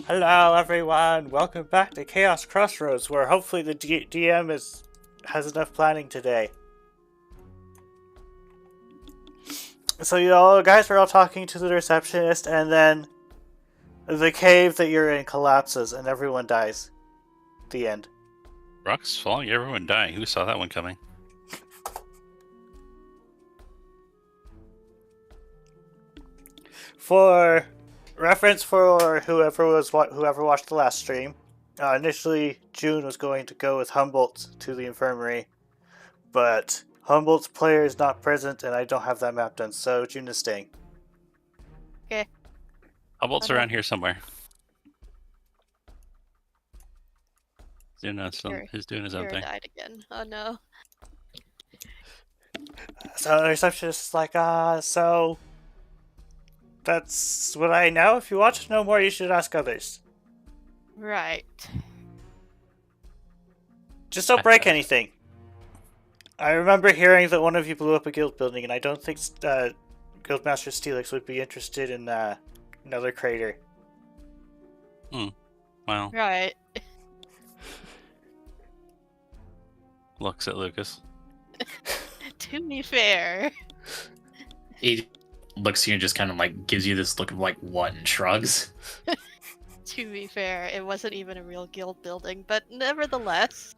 Hello everyone, welcome back to Chaos Crossroads, where hopefully the DM has enough planning today. So you all guys were all talking to the receptionist, and then the cave that you're in collapses and everyone dies. The end. Rocks falling, everyone dying. Who saw that one coming? For reference for whoever watched the last stream, initially June was going to go with Humboldt to the infirmary, but Humboldt's player is not present and I don't have that map done, so June is staying. Okay. Humboldt's around here somewhere. He's doing his own thing. Died again. Oh no. So the receptionist is like, so that's what I know. If you want to know more, you should ask others. Right. Just don't break anything. I remember hearing that one of you blew up a guild building, and I don't think Guildmaster Steelix would be interested in another crater. Well. Right. Looks at Lucas. To be fair. He looks at you and just kind of like gives you this look of like what and shrugs. To be fair, it wasn't even a real guild building, but nevertheless,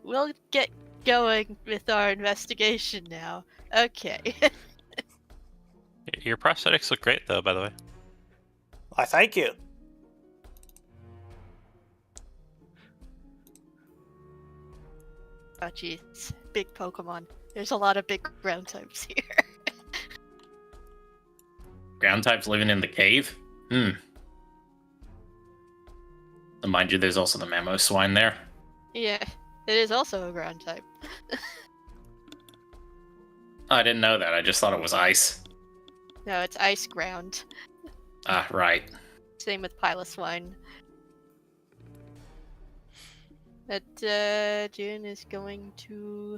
we'll get going with our investigation now. Okay. Your prosthetics look great, though, by the way. Why, thank you. Oh jeez, big Pokemon. There's a lot of big ground types here. Ground types living in the cave? And mind you, there's also the Mammo swine there. Yeah, it is also a ground type. I didn't know that. I just thought it was ice. No, it's ice ground. Ah, right. Same with Piloswine. But June is going to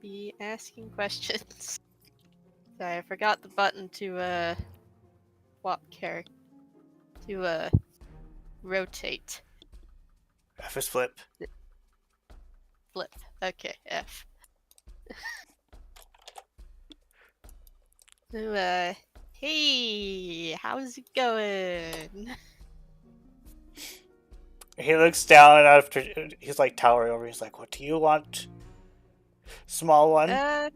be asking questions. Sorry, I forgot the button to swap character to rotate. F is flip. Flip. Okay, F. So, hey, how's it going? He looks down and after he's like towering over. He's like, "What do you want, small one?" I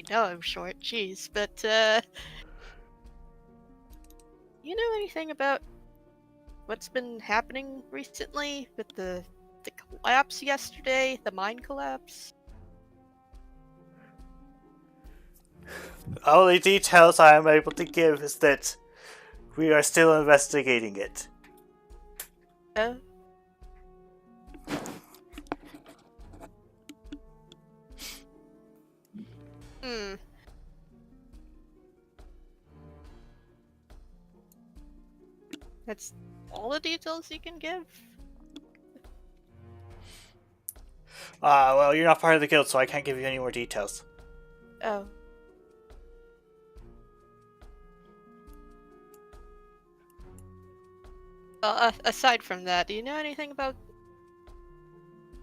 know I'm short, jeez, but you know anything about what's been happening recently with the collapse yesterday, the mine collapse? The only details I am able to give is that we are still investigating it. Oh. Hmm. That's all the details you can give? Well, you're not part of the guild, so I can't give you any more details. Oh. Well, aside from that, do you know anything about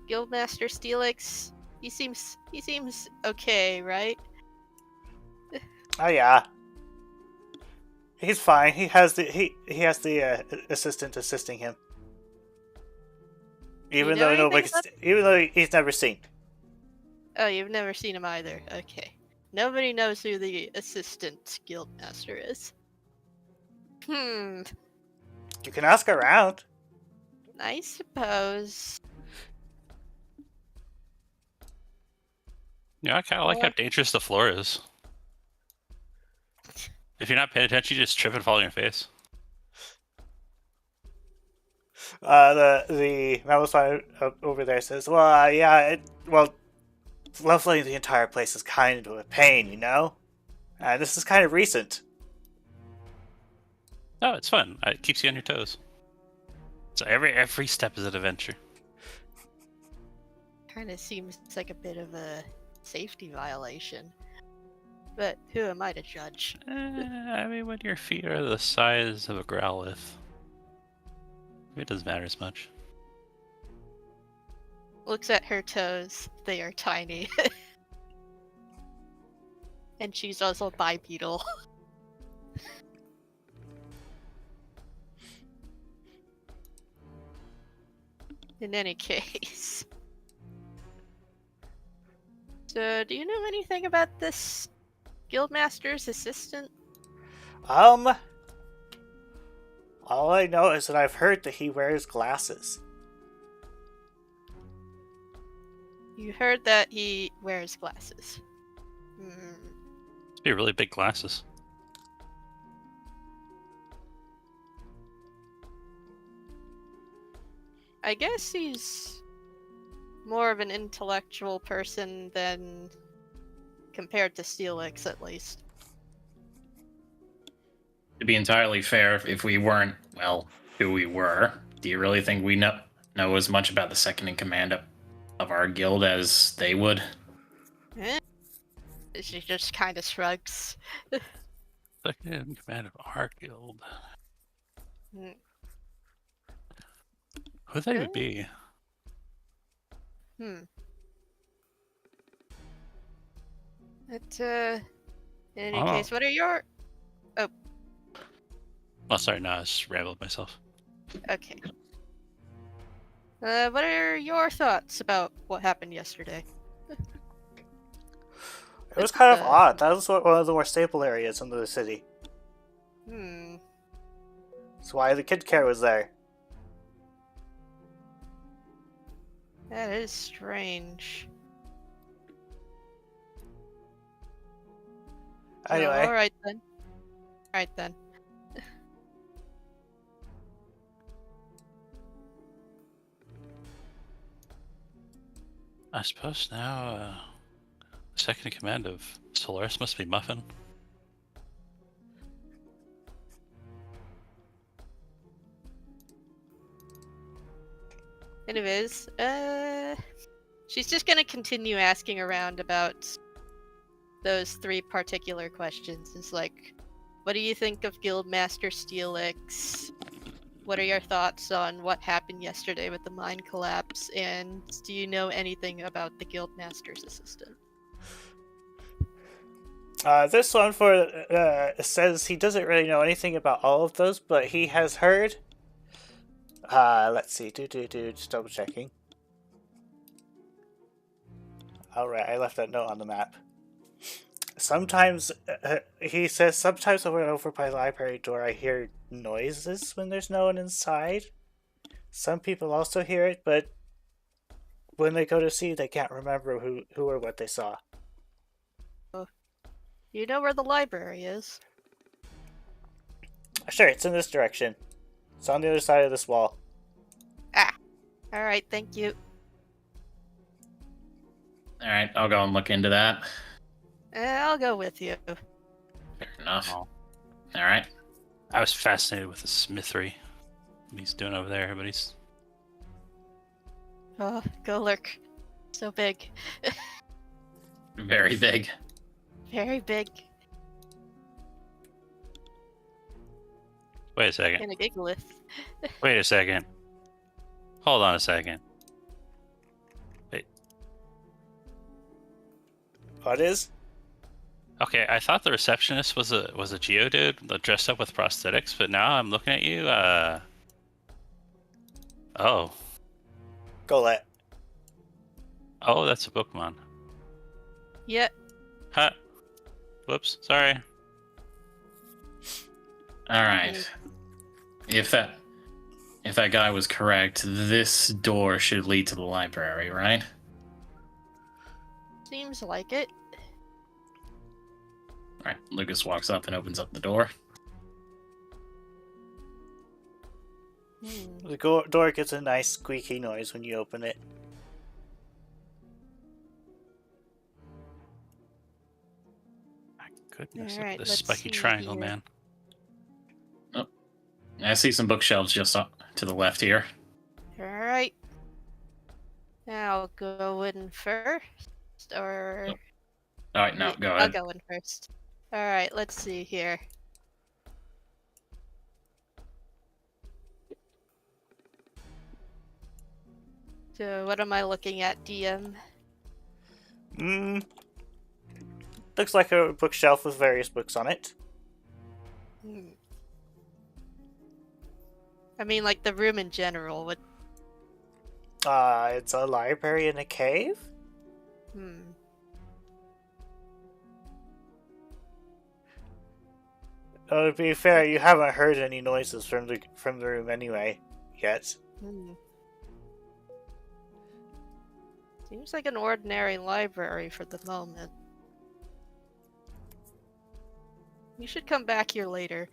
Guildmaster Steelix? He seems okay, right? Oh yeah, he's fine. He has the assistant assisting him, even know though anything nobody's, about- even though he's never seen. Oh, you've never seen him either. Okay. Nobody knows who the assistant guildmaster is. Hmm. You can ask around. I suppose. Yeah, I kind of like how Well, dangerous the floor is. If you're not paying attention, you just trip and fall on your face. The Mammoth over there says, "Well, leveling the entire place is kind of a pain, you know. This is kind of recent." Oh, it's fun. It keeps you on your toes. So every step is an adventure. kind of seems like a bit of a safety violation. But who am I to judge? I mean, when your feet are the size of a growlithe, it doesn't matter as much. Looks at her toes. They are tiny. And she's also bipedal. In any case. So, do you know anything about this Guildmaster's assistant? All I know is that I've heard that he wears glasses. You heard that he wears glasses. Hmm. Must be really big glasses. I guess he's more of an intellectual person than compared to Steelix, at least. To be entirely fair, if we weren't, well, who we were, do you really think we know as much about the second in command of our guild as they would? She just kind of shrugs. Second in command of our guild. Hmm. Who they would be? Hmm. But, in any Oh. case, what are your... Oh, sorry, no, I just rambled myself. Okay. What are your thoughts about what happened yesterday? It was kind of odd. That was one of the more stable areas in the city. Hmm. That's why the kid care was there. That is strange. Anyway, Well, alright then. Alright then. I suppose now, second in command of Solaris must be Muffin. Anyways, she's just gonna continue asking around about those three particular questions. It's like, what do you think of Guildmaster Steelix? What are your thoughts on what happened yesterday with the mine collapse? And do you know anything about the Guildmaster's assistant? this one says he doesn't really know anything about all of those, but he has heard. Let's see. Just double checking. Alright, I left that note on the map. Sometimes, he says, sometimes when I'm over by the library door, I hear noises when there's no one inside. Some people also hear it, but when they go to see, they can't remember who or what they saw. You know where the library is? Sure, it's in this direction. It's on the other side of this wall. Alright, thank you. All right, I'll go and look into that. I'll go with you. Fair enough. Oh, All right. I was fascinated with the smithery. What he's doing over there, but he's... Oh, go lurk. So big. Very big. Very big. Wait a second. And a gigalith. Wait a second. Hold on a second. What is? Okay, I thought the receptionist was a Geodude dressed up with prosthetics, but now I'm looking at you. Oh, Golett. that's a Pokemon. Yeah. Huh. Whoops. Sorry. All right. If that guy was correct, this door should lead to the library, right? Seems like it. All right. Lucas walks up and opens up the door. The door gets a nice squeaky noise when you open it. My goodness, look Alright, at this let's spiky see triangle, here. man. I see some bookshelves just up to the left here. Alright. I'll go in first. Or. All right, no, go I'll ahead. go in first. Alright, let's see here. So, what am I looking at, DM? Looks like a bookshelf with various books on it. Hmm. I mean, like the room in general. What? It's a library in a cave? To be fair, you haven't heard any noises from the room anyway, yet. Seems like an ordinary library for the moment. You should come back here later.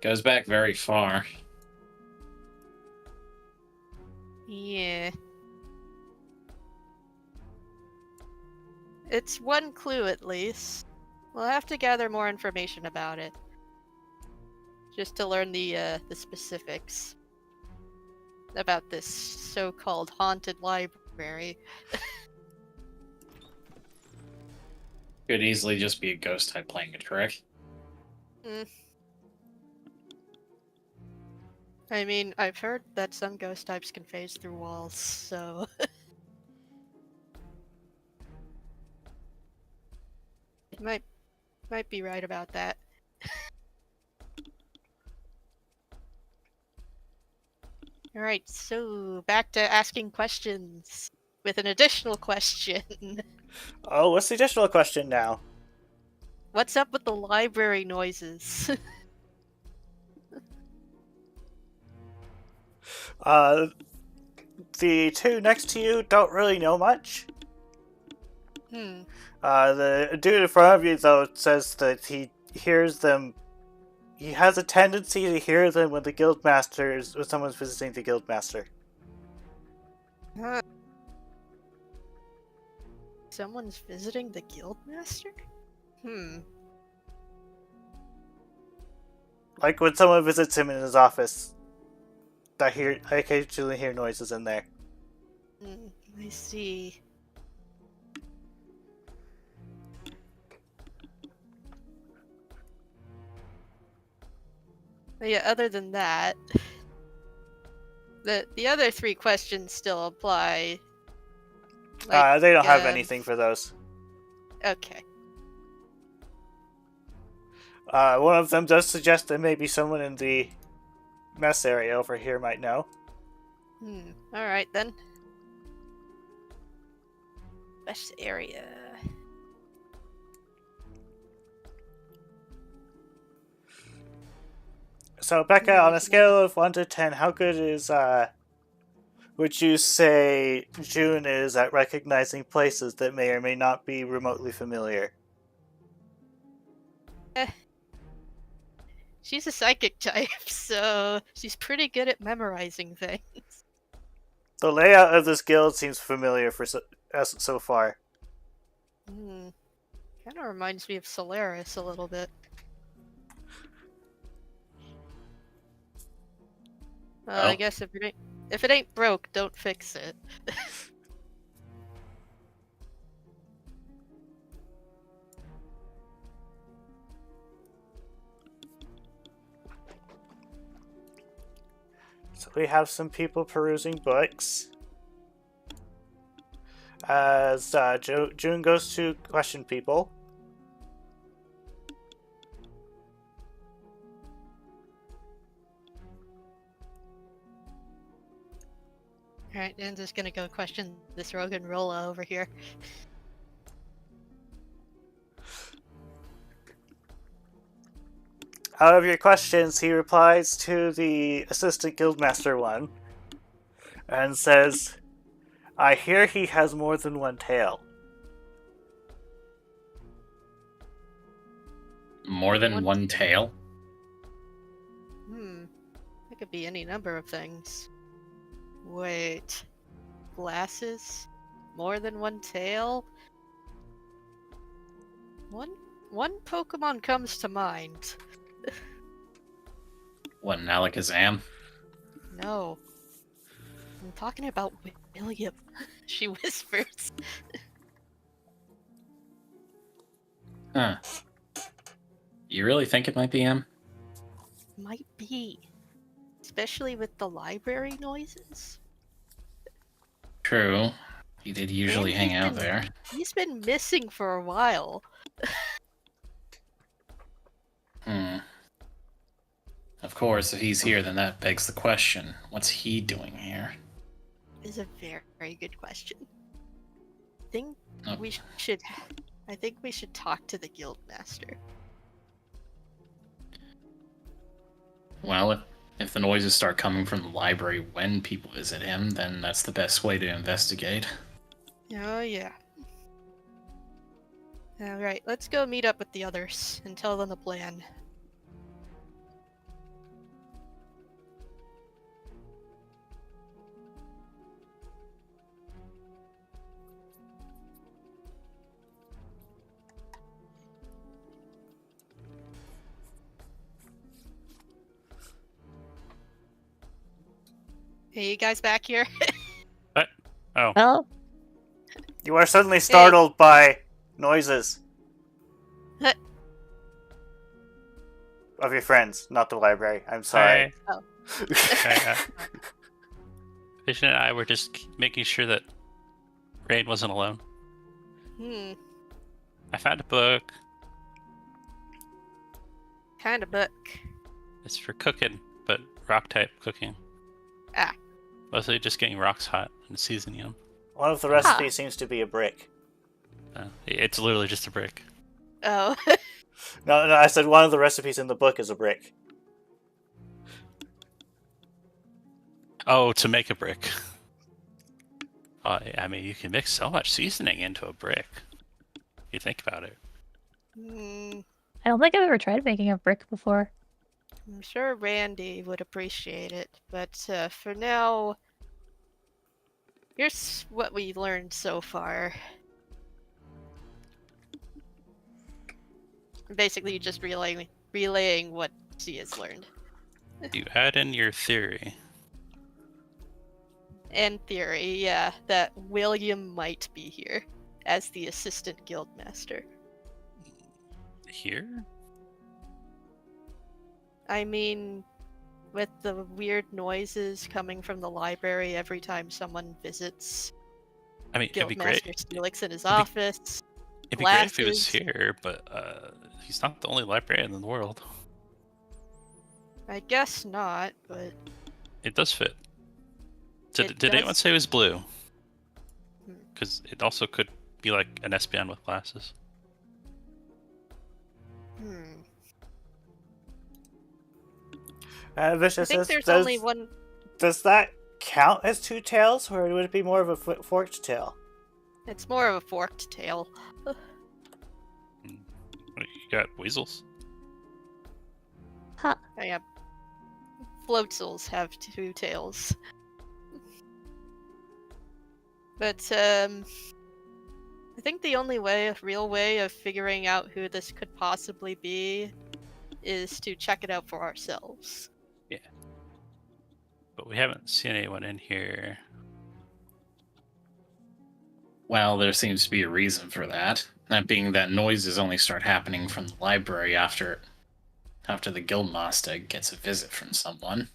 Goes back very far. Yeah. It's one clue at least. We'll have to gather more information about it. Just to learn the specifics about this so-called haunted library. Could easily just be a ghost type playing a trick. I mean, I've heard that some ghost types can phase through walls, so... might be right about that. Alright, so back to asking questions. With an additional question. Oh, what's the additional question now? What's up with the library noises? The two next to you don't really know much. The dude in front of you, though, says that he hears them. He has a tendency to hear them when when someone's visiting the guildmaster. Someone's visiting the guildmaster? Like when someone visits him in his office. I occasionally hear noises in there. I see. But yeah, other than that, the other three questions still apply. Like, they don't have anything for those. Okay. One of them does suggest that maybe someone in the mess area over here might know. Alright then. Mess area. So, Becca, on a scale of 1 to 10, how good is would you say June is at recognizing places that may or may not be remotely familiar? She's a psychic type, so she's pretty good at memorizing things. The layout of this guild seems familiar for us so far. Kind of reminds me of Solaris a little bit. I guess if it ain't broke, don't fix it. So we have some people perusing books. As June goes to question people. Alright, I'm just gonna go question this Rogan Rolla over here. Out of your questions, he replies to the assistant guildmaster one and says, I hear he has more than one tail. More than one tail? It could be any number of things. Wait. Glasses? More than one tail? One Pokemon comes to mind. What, an Alakazam? No. I'm talking about William. She whispers. Huh. You really think it might be him? Might be. Especially with the library noises. True. He did usually hang out there. He's been missing for a while. Of course, if he's here, then that begs the question. What's he doing here? Is a very, very good question. I think Oh. we should talk to the guildmaster. Well, if the noises start coming from the library when people visit him, then that's the best way to investigate. Oh yeah. Alright, let's go meet up with the others and tell them the plan. Hey, you guys back here? What? Oh. Well, You are suddenly startled by noises. Huh. Of your friends, not the library. I'm sorry. Hi. Oh. Hi, Vision and I were just making sure that Rain wasn't alone. I found a book. Kind of book. It's for cooking, but rock type cooking. Ah. Mostly just getting rocks hot and seasoning them. One of the recipes seems to be a brick. It's literally just a brick. Oh. No, I said one of the recipes in the book is a brick. Oh, to make a brick. I mean, you can mix so much seasoning into a brick. You think about it. I don't think I've ever tried making a brick before. I'm sure Randy would appreciate it, but for now, here's what we learned so far. Basically, just relaying what she has learned. You add in your theory. In theory, yeah, that William might be here as the assistant guildmaster. Here? I mean, with the weird noises coming from the library every time someone visits I mean, it'd be great. Guildmaster Steelix in his office. It'd be great if he was glasses. here, but he's not the only librarian in the world. I guess not, but It does fit. Did does. anyone say it was blue? Hmm. Because it also could be like an Espeon with glasses. I Vicious think says, there's only one. Does that count as two tails, or would it be more of a forked tail? It's more of a forked tail. What, you got weasels? Huh. Oh, yeah. Floatsels have two tails. But, I think the only real way of figuring out who this could possibly be is to check it out for ourselves. Yeah. But we haven't seen anyone in here. Well, there seems to be a reason for that. That being that noises only start happening from the library after the guildmaster gets a visit from someone.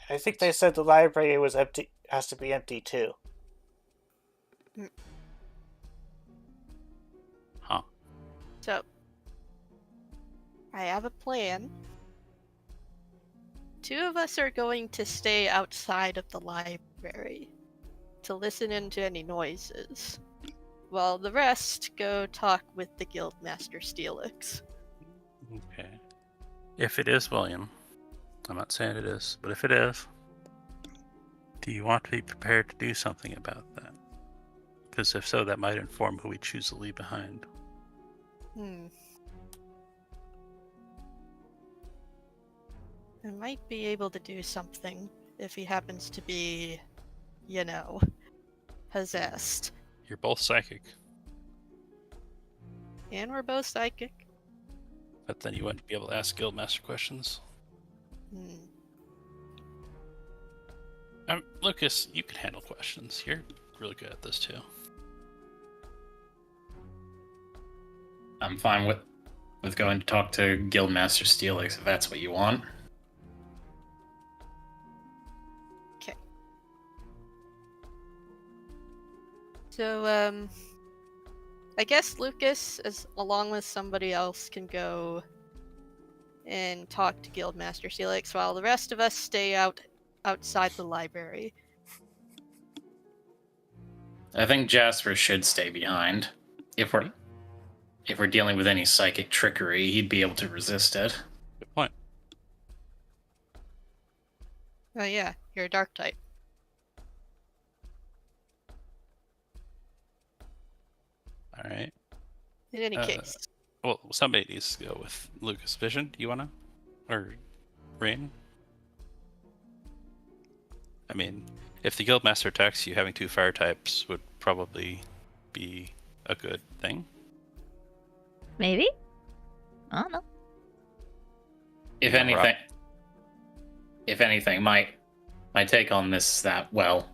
I think they said the library was empty. Has to be empty too. Huh. So, I have a plan. Two of us are going to stay outside of the library to listen into any noises, while the rest go talk with the Guildmaster Steelix. Okay. If it is William, I'm not saying it is, but if it is, do you want to be prepared to do something about that? Because if so, that might inform who we choose to leave behind. I might be able to do something if he happens to be, possessed. You're both psychic, And we're both psychic. but then you wouldn't be able to ask Guildmaster questions. Lucas, you can handle questions. You're really good at this too. I'm fine with going to talk to Guildmaster Steelix if that's what you want. Okay. So, I guess Lucas, along with somebody else, can go and talk to Guildmaster Steelix while the rest of us stay outside the library. I think Jasper should stay behind. If we're dealing with any psychic trickery, he'd be able to resist it. Good point. Oh yeah, you're a dark type. All right. In any case. Well, somebody needs to go with Lucas. Vision, do you want to? Or Rain? I mean, if the Guildmaster attacks you, having two fire types would probably be a good thing. Maybe? I don't know. If anything, my take on this is that, well,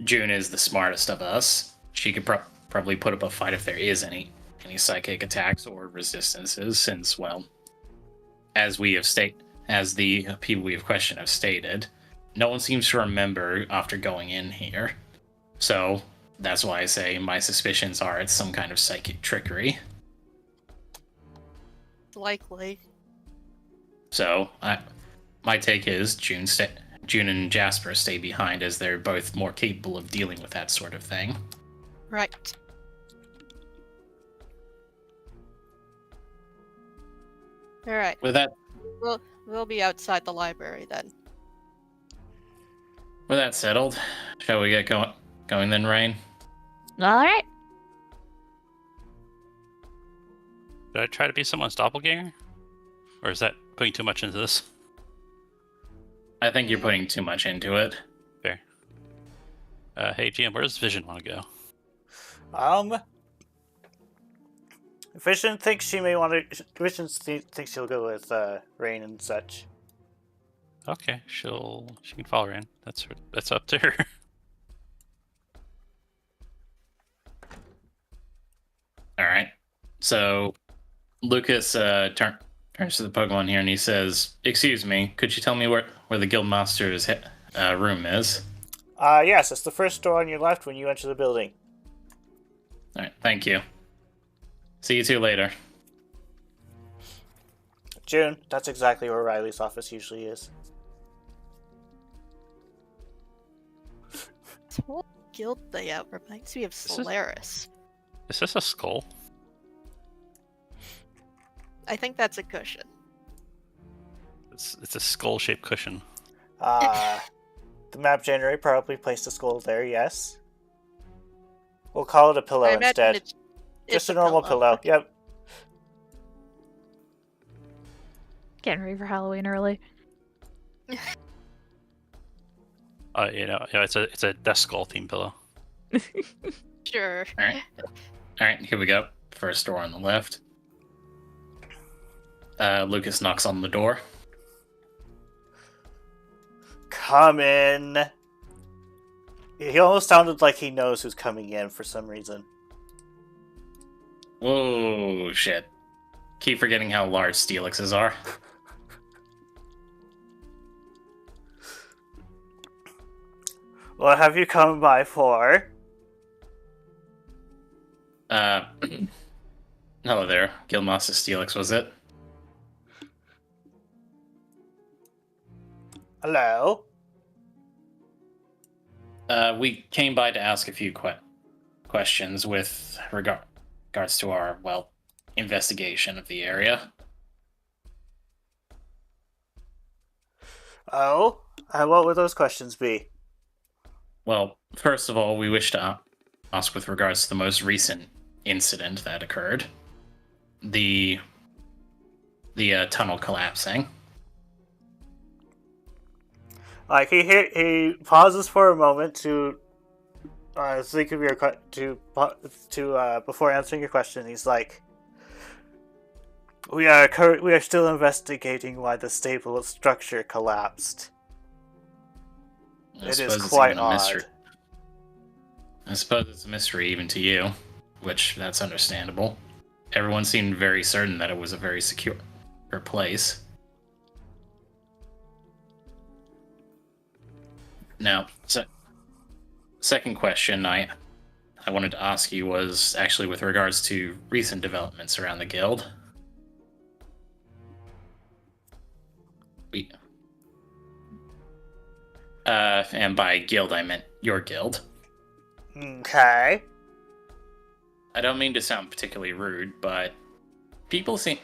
June is the smartest of us. She could probably put up a fight if there is any psychic attacks or resistances, since, well, as the people we have questioned have stated, no one seems to remember after going in here. So that's why I say my suspicions are it's some kind of psychic trickery. Likely. So my take is June and Jasper stay behind, as they're both more capable of dealing with that sort of thing. Right. Alright. With that We'll be outside the library then. With that settled, shall we get going then, Rain? Alright. Did I try to be someone's doppelganger? Or is that putting too much into this? I think you're putting too much into it. Fair. Hey, GM, where does Vision want to go? Vision thinks she may want to. Vision thinks she'll go with Rain and such. Okay, she can follow her in. That's up to her. All right. So Lucas turns to the Pokemon here and he says, "Excuse me, could you tell me where the Guildmaster's room is?" Yes, it's the first door on your left when you enter the building. All right, thank you. See you two later. June, that's exactly where Riley's office usually is. This whole guild layout reminds me of Solaris. Is this a skull? I think that's a cushion. It's a skull-shaped cushion. The map generator probably placed a skull there, yes. We'll call it a pillow I imagine instead. it's Just a normal pillow. Okay. Yep. Getting ready for Halloween early. It's a death skull themed pillow. Sure. Alright, here we go. First door on the left. Lucas knocks on the door. Come in. He almost sounded like he knows who's coming in for some reason. Whoa, shit. Keep forgetting how large Steelixes are. What have you come by for? Hello there. Guildmaster Steelix, was it? Hello? We came by to ask a few questions with regards to our, investigation of the area. Oh? And what would those questions be? Well, first of all, we wish to ask with regards to the most recent incident that occurred. The tunnel collapsing. Like he pauses for a moment to think of your before answering your question. He's like, we are still investigating why the stable structure collapsed. It is quite odd. I suppose it's a mystery even to you, which that's understandable. Everyone seemed very certain that it was a very secure place. Now, second question I wanted to ask you was actually with regards to recent developments around the guild. And by guild I meant your guild. Okay. I don't mean to sound particularly rude, but people seem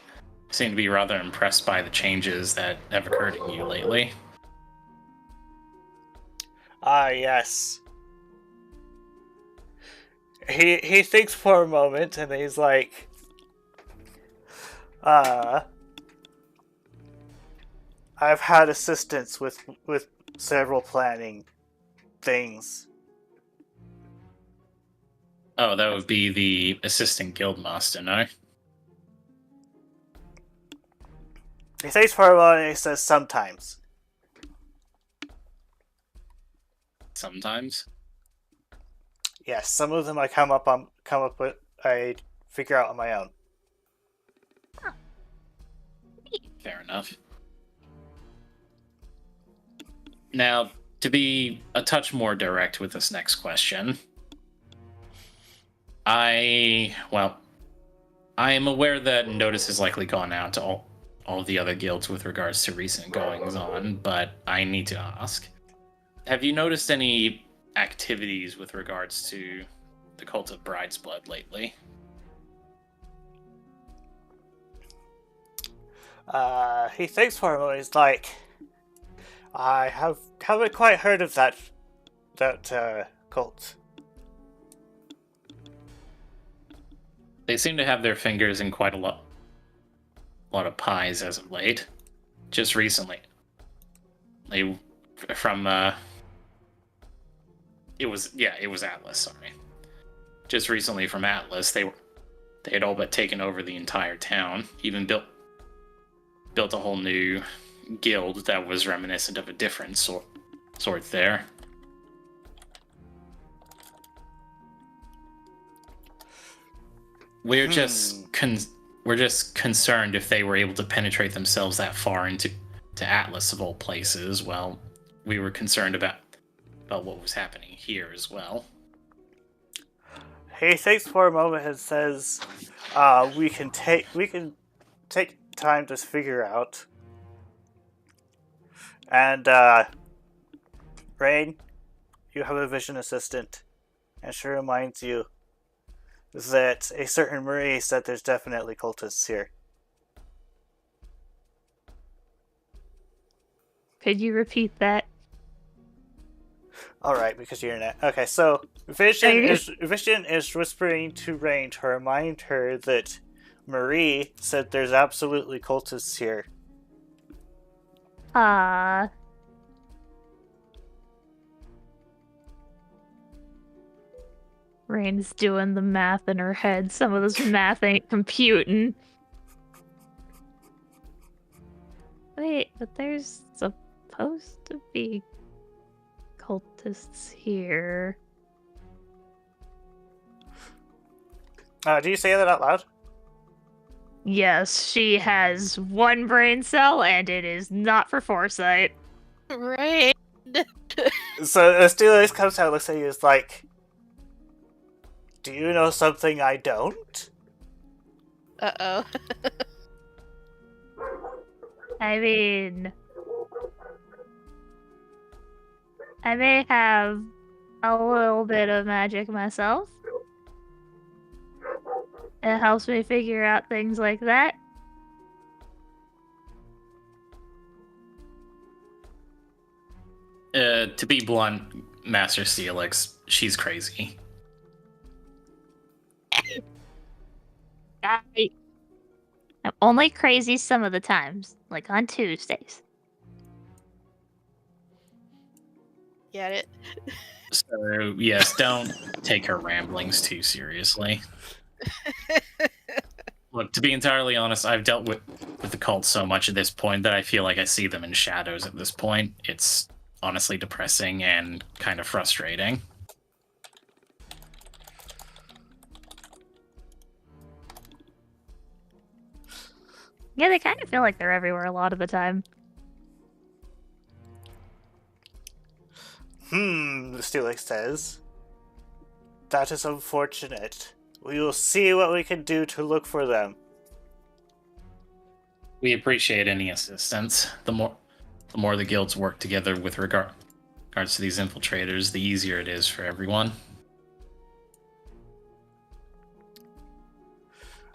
to be rather impressed by the changes that have occurred in you lately. Ah, yes. He thinks for a moment and he's like, I've had assistance with several planning things. Oh, that would be the assistant guildmaster, no? He thinks for a moment and he says sometimes. Sometimes? Yes, some of them I come up with, I figure out on my own. Fair enough. Now, to be a touch more direct with this next question, I am aware that notice has likely gone out to all of the other guilds with regards to recent goings-on, but I need to ask, have you noticed any activities with regards to the cult of Bride's Blood lately? He thinks for a moment. He's like, I haven't quite heard of that cult. They seem to have their fingers in quite a lot of pies as of late. Just recently, it was Atlas. Sorry, just recently from Atlas, they had all but taken over the entire town. Even built a whole new guild that was reminiscent of a different sort there. We're just concerned if they were able to penetrate themselves that far into Atlas of all places. Well, we were concerned about what was happening here as well. He thinks for a moment and says, we can take time to figure out. And Rain, you have a vision assistant, and she reminds you that a certain Marie said there's definitely cultists here. Could you repeat that? Alright, because you're in it. Okay, so Vision is whispering to Rain to remind her that Marie said there's absolutely cultists here. Rain's doing the math in her head. Some of this math ain't computing. Wait, but there's supposed to be cultists here. Do you say that out loud? Yes, she has one brain cell, and it is not for foresight. Right. So Steelix comes out and looks at you, is like, do you know something I don't? Uh-oh. I mean, I may have a little bit of magic myself. It helps me figure out things like that. To be blunt, Master Steelix, she's crazy. I'm only crazy some of the times, like on Tuesdays. Get it? So, yes, don't take her ramblings too seriously. Look, to be entirely honest, I've dealt with the cult so much at this point that I feel like I see them in shadows at this point. It's honestly depressing and kind of frustrating. Yeah, they kind of feel like they're everywhere a lot of the time. The Steelix says. That is unfortunate. We will see what we can do to look for them. We appreciate any assistance. The more the guilds work together with regards to these infiltrators, the easier it is for everyone.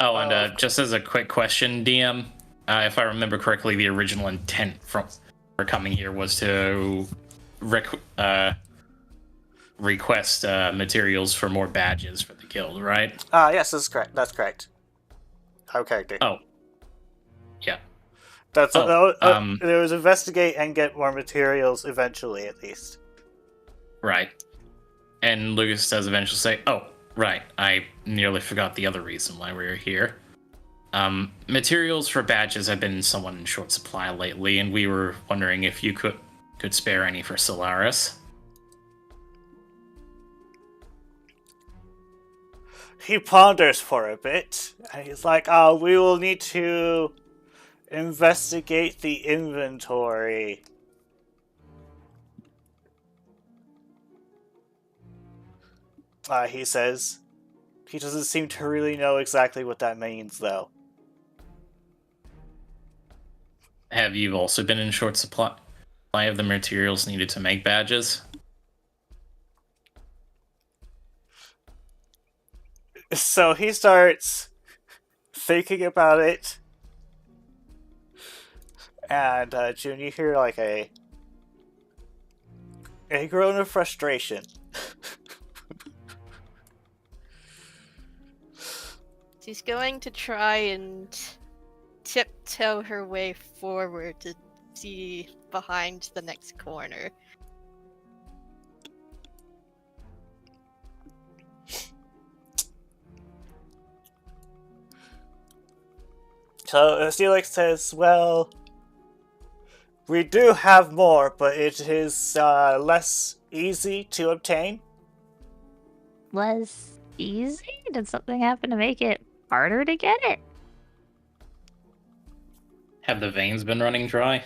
Oh, and just as a quick question, DM, if I remember correctly, the original intent for coming here was to request materials for more badges for the guild, right? Yes, that's correct. That's correct. Our character. Oh. Yeah. That's there was investigate and get more materials eventually, at least. Right. And Lucas does eventually say, "Oh, right. I nearly forgot the other reason why we were here. Materials for badges have been somewhat in short supply lately, and we were wondering if you could spare any for Solaris." He ponders for a bit, and he's like, we will need to investigate the inventory. He says. He doesn't seem to really know exactly what that means, though. Have you also been in short supply of the materials needed to make badges? So he starts thinking about it, and June, you hear like a groan of frustration. She's going to try and tiptoe her way forward to see behind the next corner. So Steelix says, well, we do have more, but it is less easy to obtain. Less easy? Did something happen to make it harder to get it? Have the veins been running dry?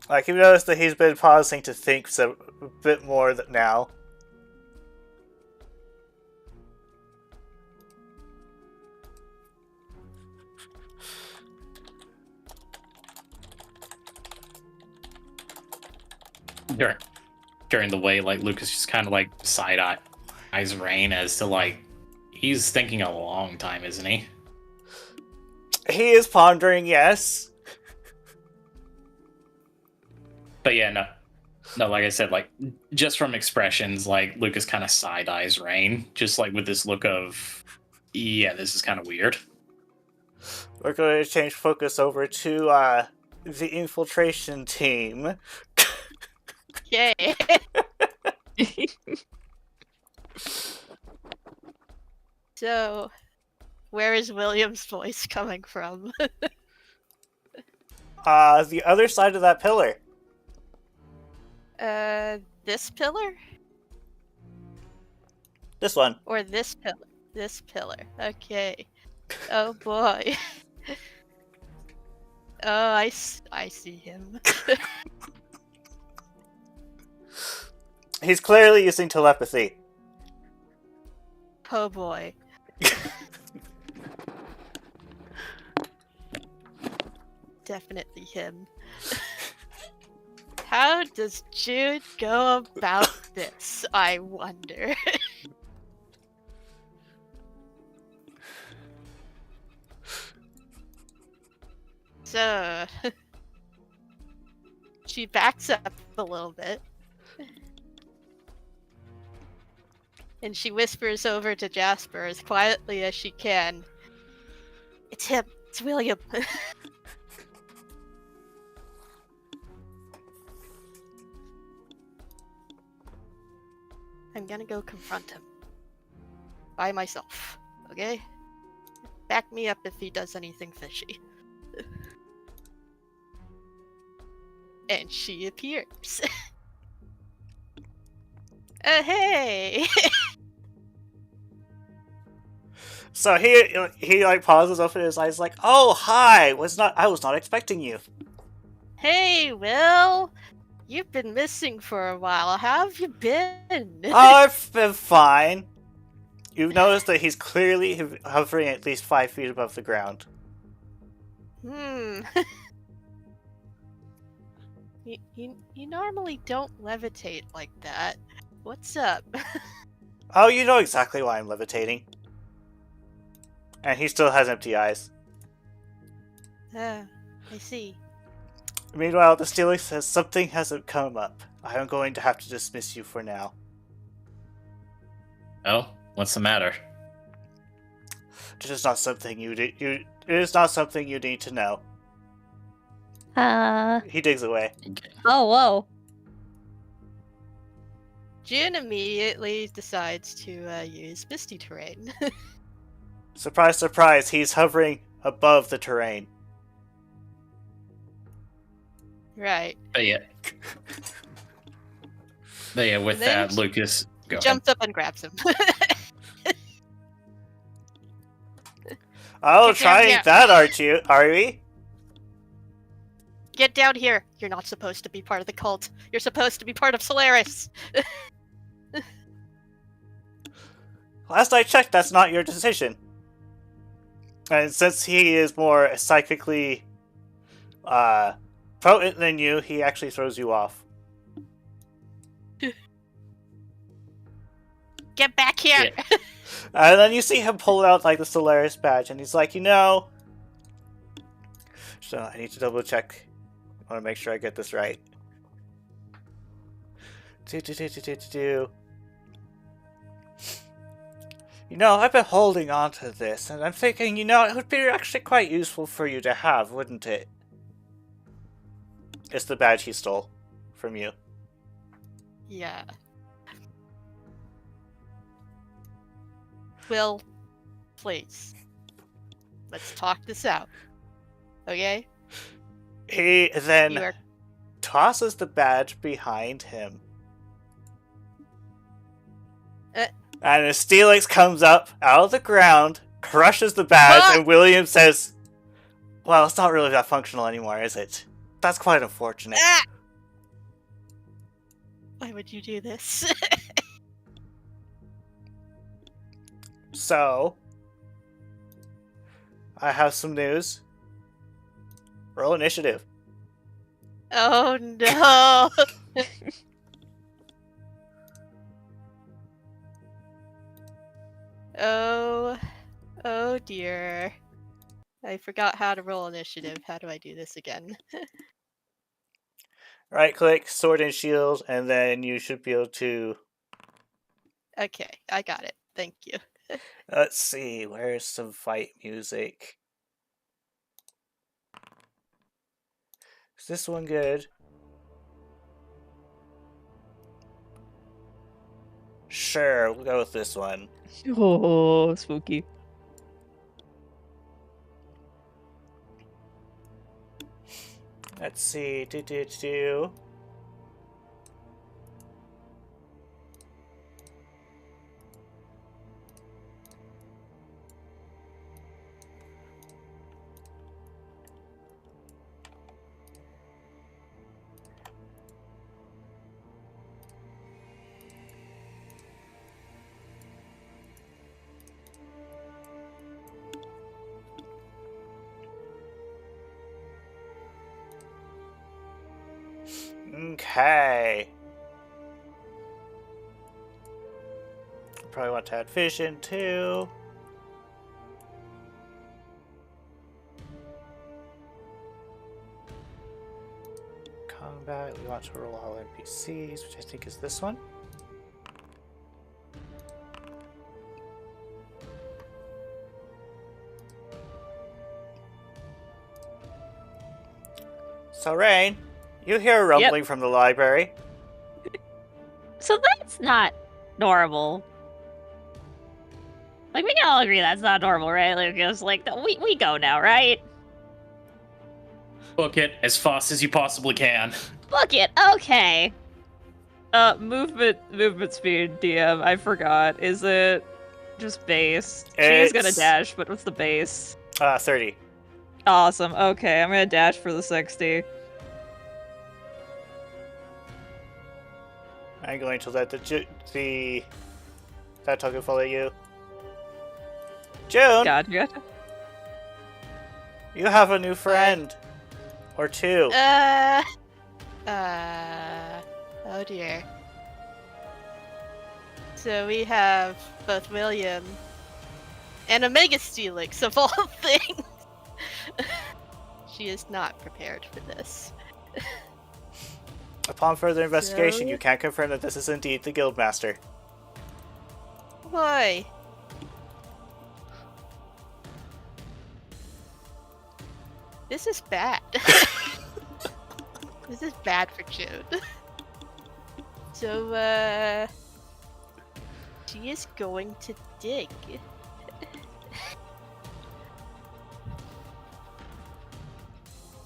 Like, you notice that he's been pausing to think a bit more now. During the way, like, Lucas just kind of like side-eyes Rain as to like, he's thinking a long time, isn't he? He is pondering, yes. But yeah, no, like I said, like just from expressions, like Lucas kind of side eyes Rain, just like with this look of, yeah, this is kind of weird. We're going to change focus over to the infiltration team. Yay! So, where is William's voice coming from? The other side of that pillar. This pillar? This one. Or this pillar? This pillar. Okay. Oh boy. Oh, I see him. He's clearly using telepathy. Oh boy. Definitely him. How does Jude go about this, I wonder? So, she backs up a little bit. And she whispers over to Jasper as quietly as she can. It's him. It's William. I'm gonna go confront him. By myself. Okay? Back me up if he does anything fishy. And she appears. Hey! So he like pauses, opens his eyes, like, "Oh, hi! I was not expecting you." Hey, Will! You've been missing for a while. How have you been? Oh, I've been fine. You've noticed that he's clearly hovering at least 5 feet above the ground. You normally don't levitate like that. What's up? Oh, you know exactly why I'm levitating. And he still has empty eyes. I see. Meanwhile, the Steelix says something hasn't come up. I am going to have to dismiss you for now. Oh, what's the matter? It is not something it is not something you need to know. He digs away. Okay. Oh, whoa. June immediately decides to use Misty Terrain. Surprise, surprise, he's hovering above the terrain. Right. But yeah. With And then that, Lucas, go ahead. Jumps up and grabs him. Oh, Get down trying here. that, are we? Get down here. You're not supposed to be part of the cult. You're supposed to be part of Solaris. Last I checked, that's not your decision. And since he is more psychically potent than you, he actually throws you off. Get back here. Yeah. And then you see him pull out like the Solaris badge, and he's like, you know, so I need to double check. I want to make sure I get this right. You know, I've been holding on to this, and I'm thinking, you know, it would be actually quite useful for you to have, wouldn't it? It's the badge he stole from you. Yeah. Will, please. Let's talk this out. Okay? He then You are... tosses the badge behind him. And a Steelix comes up out of the ground, crushes the badge, What? and William says, well, it's not really that functional anymore, is it? That's quite unfortunate. Ah! Why would you do this? So, I have some news. Roll initiative. Oh no! Oh dear. I forgot how to roll initiative. How do I do this again? Right click, sword and shield, and then you should be able to... Okay, I got it. Thank you. Let's see, where's some fight music? Is this one good? Sure, we'll go with this one. Oh, spooky. Let's see, Okay. Probably want to add vision too. Combat, we want to roll all NPCs, which I think is this one. So, Rain, you hear a rumbling from the library. So that's not normal. Like, we can all agree that's not normal, right, Lucas? Like, we go now, right? Book it as fast as you possibly can. Book it, okay. Movement speed, DM, I forgot. Is it just base? She is gonna dash, but what's the base? 30. Awesome, okay, I'm gonna dash for the 60. I'm going to let that token follow you. June, Gotcha. you have a new friend. Or two. Oh dear. So we have both William and Omega Steelix of all things. She is not prepared for this. Upon further investigation, So? you can confirm that this is indeed the Guildmaster. Why? This is bad. This is bad for June. So, she is going to dig.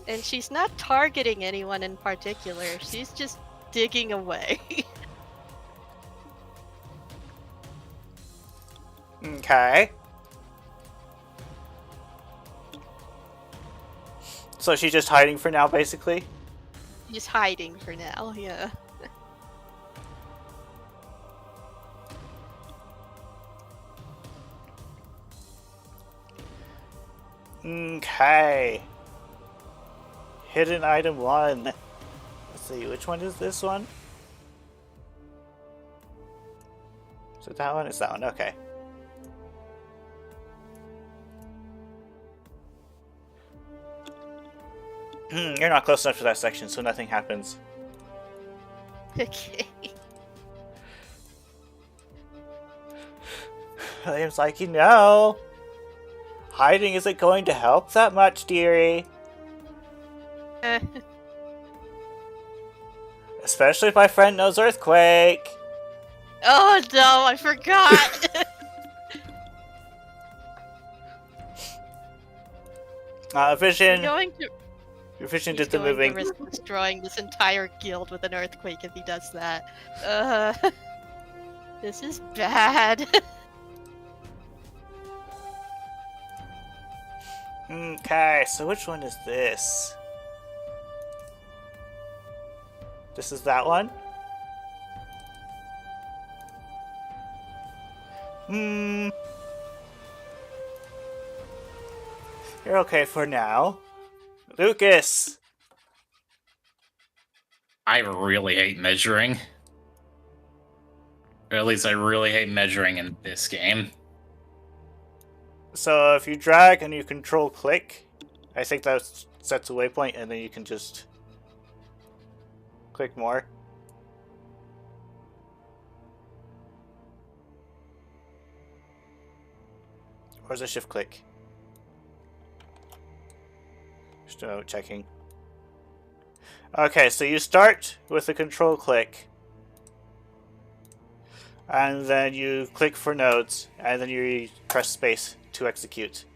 And she's not targeting anyone in particular, she's just digging away. Okay. So she's just hiding for now, basically? Just hiding for now, yeah. Okay. Hidden item 1. Let's see, which one is this one? Is it that one? It's that one, okay. You're not close enough to that section, so nothing happens. Okay. William's like, you know, hiding isn't going to help that much, dearie. Especially if my friend knows Earthquake. Oh no, I forgot! Vision. He's Vision going did the moving. to risk destroying this entire guild with an earthquake if he does that. This is bad. Okay, so which one is this? This is that one? You're okay for now. Lucas! I really hate measuring. Or at least I really hate measuring in this game. So if you drag and you control click, I think that sets a waypoint and then you can just... Click more. Or is it shift click? Just checking. Okay, so you start with the control click. And then you click for nodes, and then you press space to execute.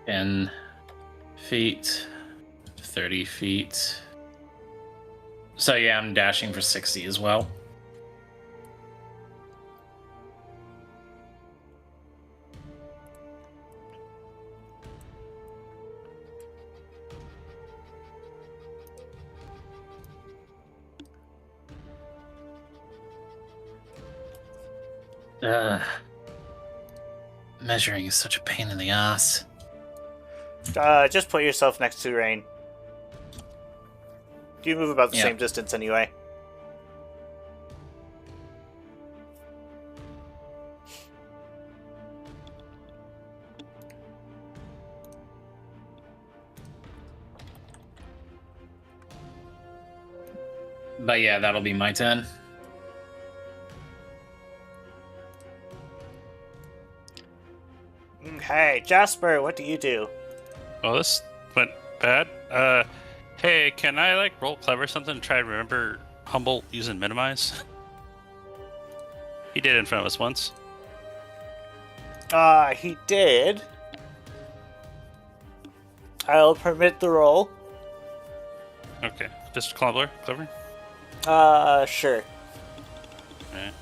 And feet, 30 feet. So yeah, I'm dashing for 60 as well. Measuring is such a pain in the ass. Just put yourself next to Rain. You move about the same distance anyway. But yeah, that'll be my turn. Hey, Jasper, what do you do? Well, this went bad. Hey, can I like roll clever or something and try to remember Humboldt using minimize? He did it in front of us once. He did. I'll permit the roll. Okay, just clever. Sure. Alright.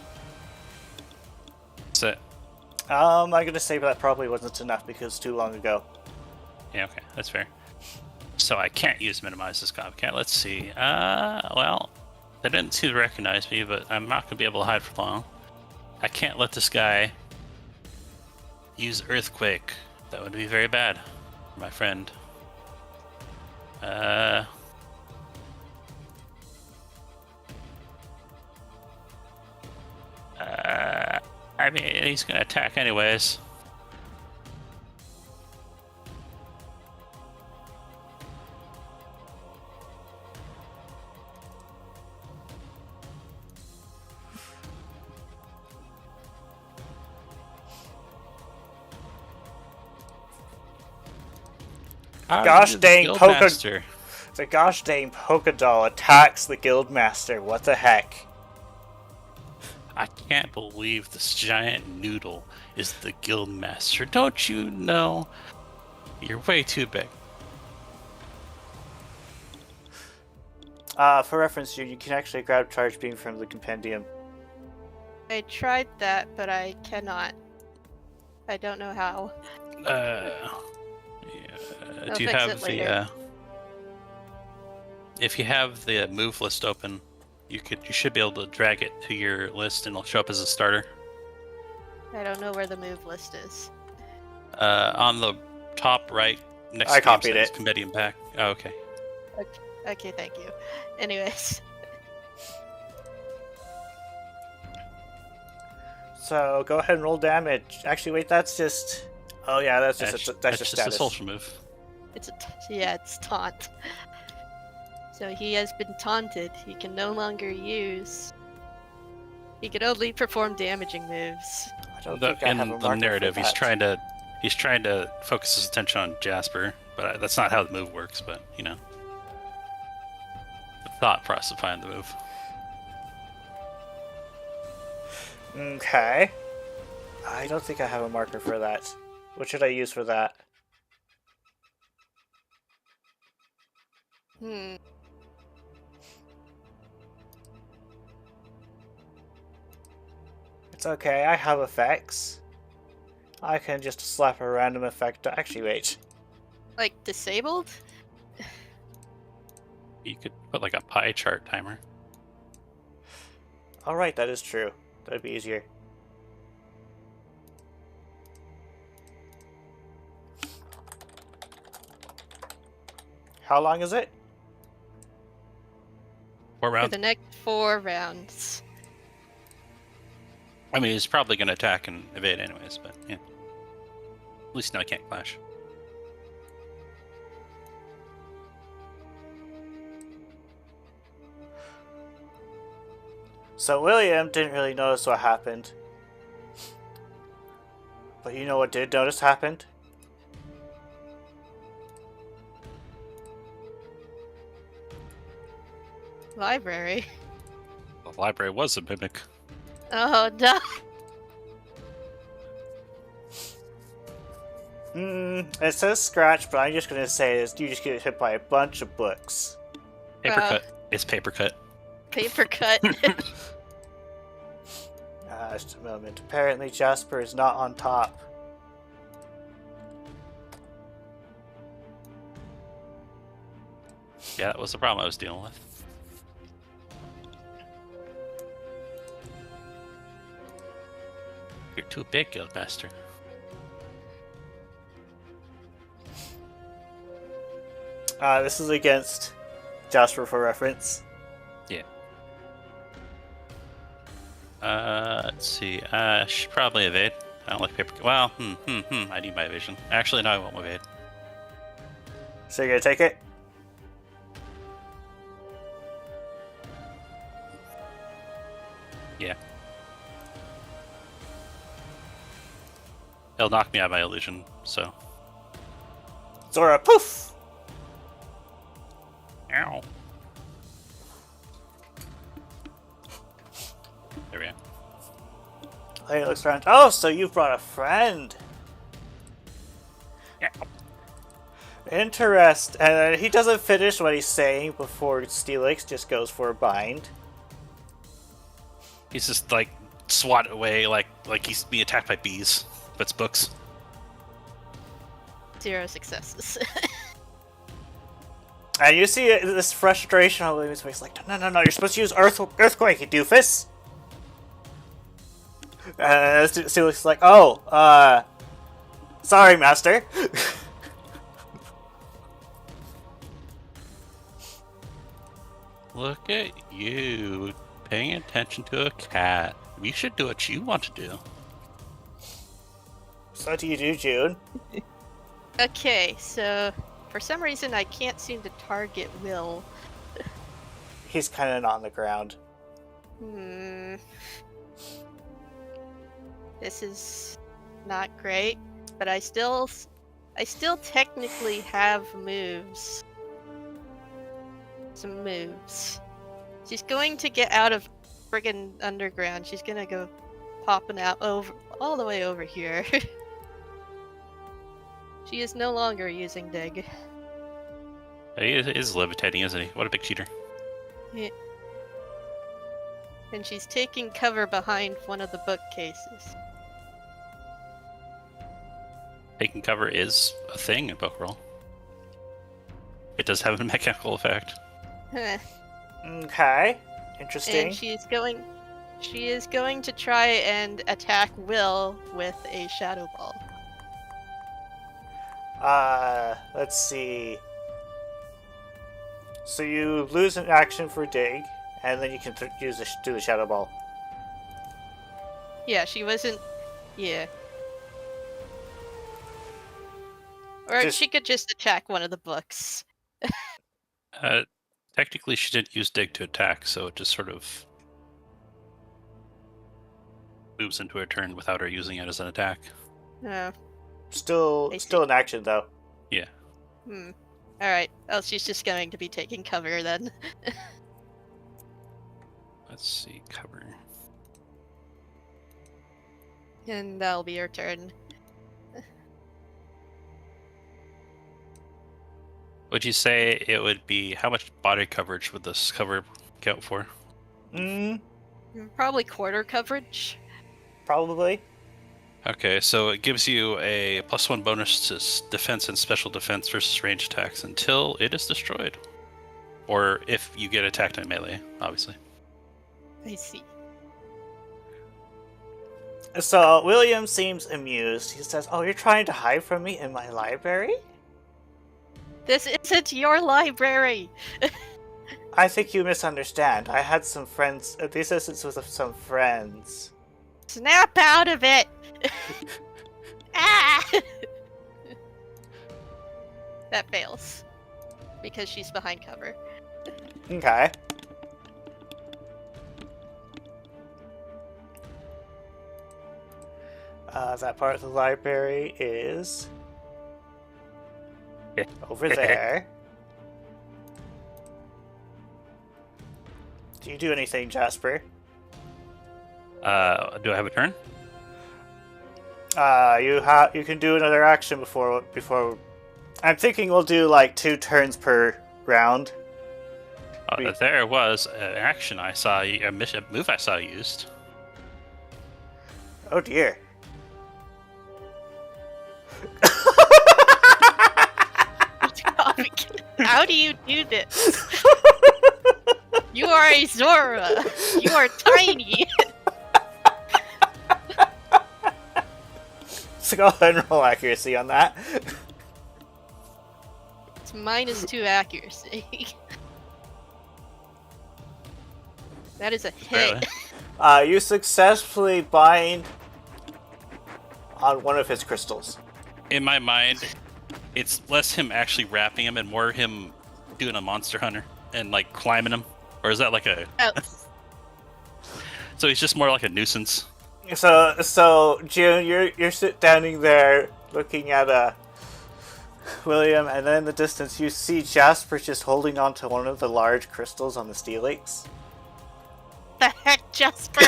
That's it. I'm gonna say that probably wasn't enough because too long ago. Yeah, okay, that's fair. So I can't use minimize this copycat. Let's see. Well, they didn't seem to recognize me, but I'm not gonna be able to hide for long. I can't let this guy use earthquake. That would be very bad for my friend. I mean, he's gonna attack anyways. Gosh dang Guildmaster. The gosh dang Pokérole attacks the Guildmaster. What the heck? I can't believe this giant noodle is the Guildmaster. Don't you know? You're way too big. For reference, you can actually grab Charge Beam from the compendium. I tried that, but I cannot. I don't know how. I'll Do you fix have it later. if you have the move list open, you should be able to drag it to your list and it'll show up as a starter. I don't know where the move list is. On the top right next I to copied it. Compendium Pack. Oh, okay. Okay, thank you. Anyways, So go ahead and roll damage. Actually, wait, that's just. Oh yeah, that's just That's just a status. social move. it's taunt. So he has been taunted. He can no longer use. He can only perform damaging moves. I don't think I In have a the marker narrative, for he's that. trying to focus his attention on Jasper, but that's not how the move works. But you know, the thought process behind the move. Okay. I don't think I have a marker for that. What should I use for that? It's okay, I have effects. I can just slap a random effect. Actually, wait. Like disabled? You could put like a pie chart timer. Alright, that is true. That'd be easier. How long is it? 4 For rounds. the next 4 rounds. I mean, he's probably going to attack and evade anyways, but yeah. At least now I can't clash. So William didn't really notice what happened. But you know what did notice happened? Library. The library was a mimic. Oh no. It says scratch, but I'm just gonna say is you just get hit by a bunch of books. Paper cut. It's paper cut. Paper cut. Just a moment. Apparently Jasper is not on top. Yeah, that was the problem I was dealing with. You're too big, Guildmaster. This is against Jasper for reference. Yeah. Let's see. Should probably evade. I don't like paper. Well, I need my evasion. Actually, no, I won't evade. So you're gonna take it? Yeah. It'll knock me out of my illusion, so. Zora, poof! Ow. There we go. He looks around. Oh, so you've brought a friend. Yeah. Interest. And he doesn't finish what he's saying before Steelix just goes for a bind. He's just like swat away like he's being attacked by bees, but it's books. 0 successes. And you see this frustration on William's face, like, no, you're supposed to use Earthquake, you doofus! And Steelix is like, oh, sorry, master. Look at you, paying attention to a cat. You should do what you want to do. So what do you do, June? Okay, so for some reason I can't seem to target Will. He's kind of on the ground. This is not great, but I still technically have moves. Some moves. She's going to get out of friggin' underground. She's gonna go popping out all the way over here. She is no longer using dig. He is levitating, isn't he? What a big cheater. Yeah. And she's taking cover behind one of the bookcases. Taking cover is a thing in Pokérole. It does have a mechanical effect. Okay. Interesting. And she is going to try and attack Will with a Shadow Ball. Let's see. So you lose an action for dig, and then you can do the Shadow Ball. Yeah, she wasn't. Yeah. Or she could just attack one of the books. Technically, she didn't use dig to attack, so it just sort of moves into her turn without her using it as an attack. No. Still an action though. Yeah. Alright. Oh, she's just going to be taking cover then. Let's see, cover. And that'll be her turn. Would you say it would be, how much body coverage would this cover count for? Probably quarter coverage. Probably. Okay, so it gives you a +1 bonus to defense and special defense versus range attacks until it is destroyed. Or if you get attacked in melee, obviously. I see. So William seems amused. He says, "Oh, you're trying to hide from me in my library? This isn't your library! I think you misunderstand. I had some friends. This is with some friends." Snap out of it! Ah! That fails. Because she's behind cover. Okay. That part of the library is over there. Do you do anything, Jasper? Do I have a turn? You can do another action before. I'm thinking we'll do like 2 turns per round. There was an action I saw, a move I saw used. Oh dear. How do you do this? You are a Zora. You are tiny. So go ahead and roll accuracy on that. It's -2 accuracy. That is a hit. Really? You successfully bind on one of his crystals. In my mind, it's less him actually wrapping him and more him doing a monster hunter and like climbing him. Or is that like a? Oh. So he's just more like a nuisance. So June, you're standing there looking at William, and then in the distance you see Jasper just holding on to one of the large crystals on the steelix. The heck, Jasper?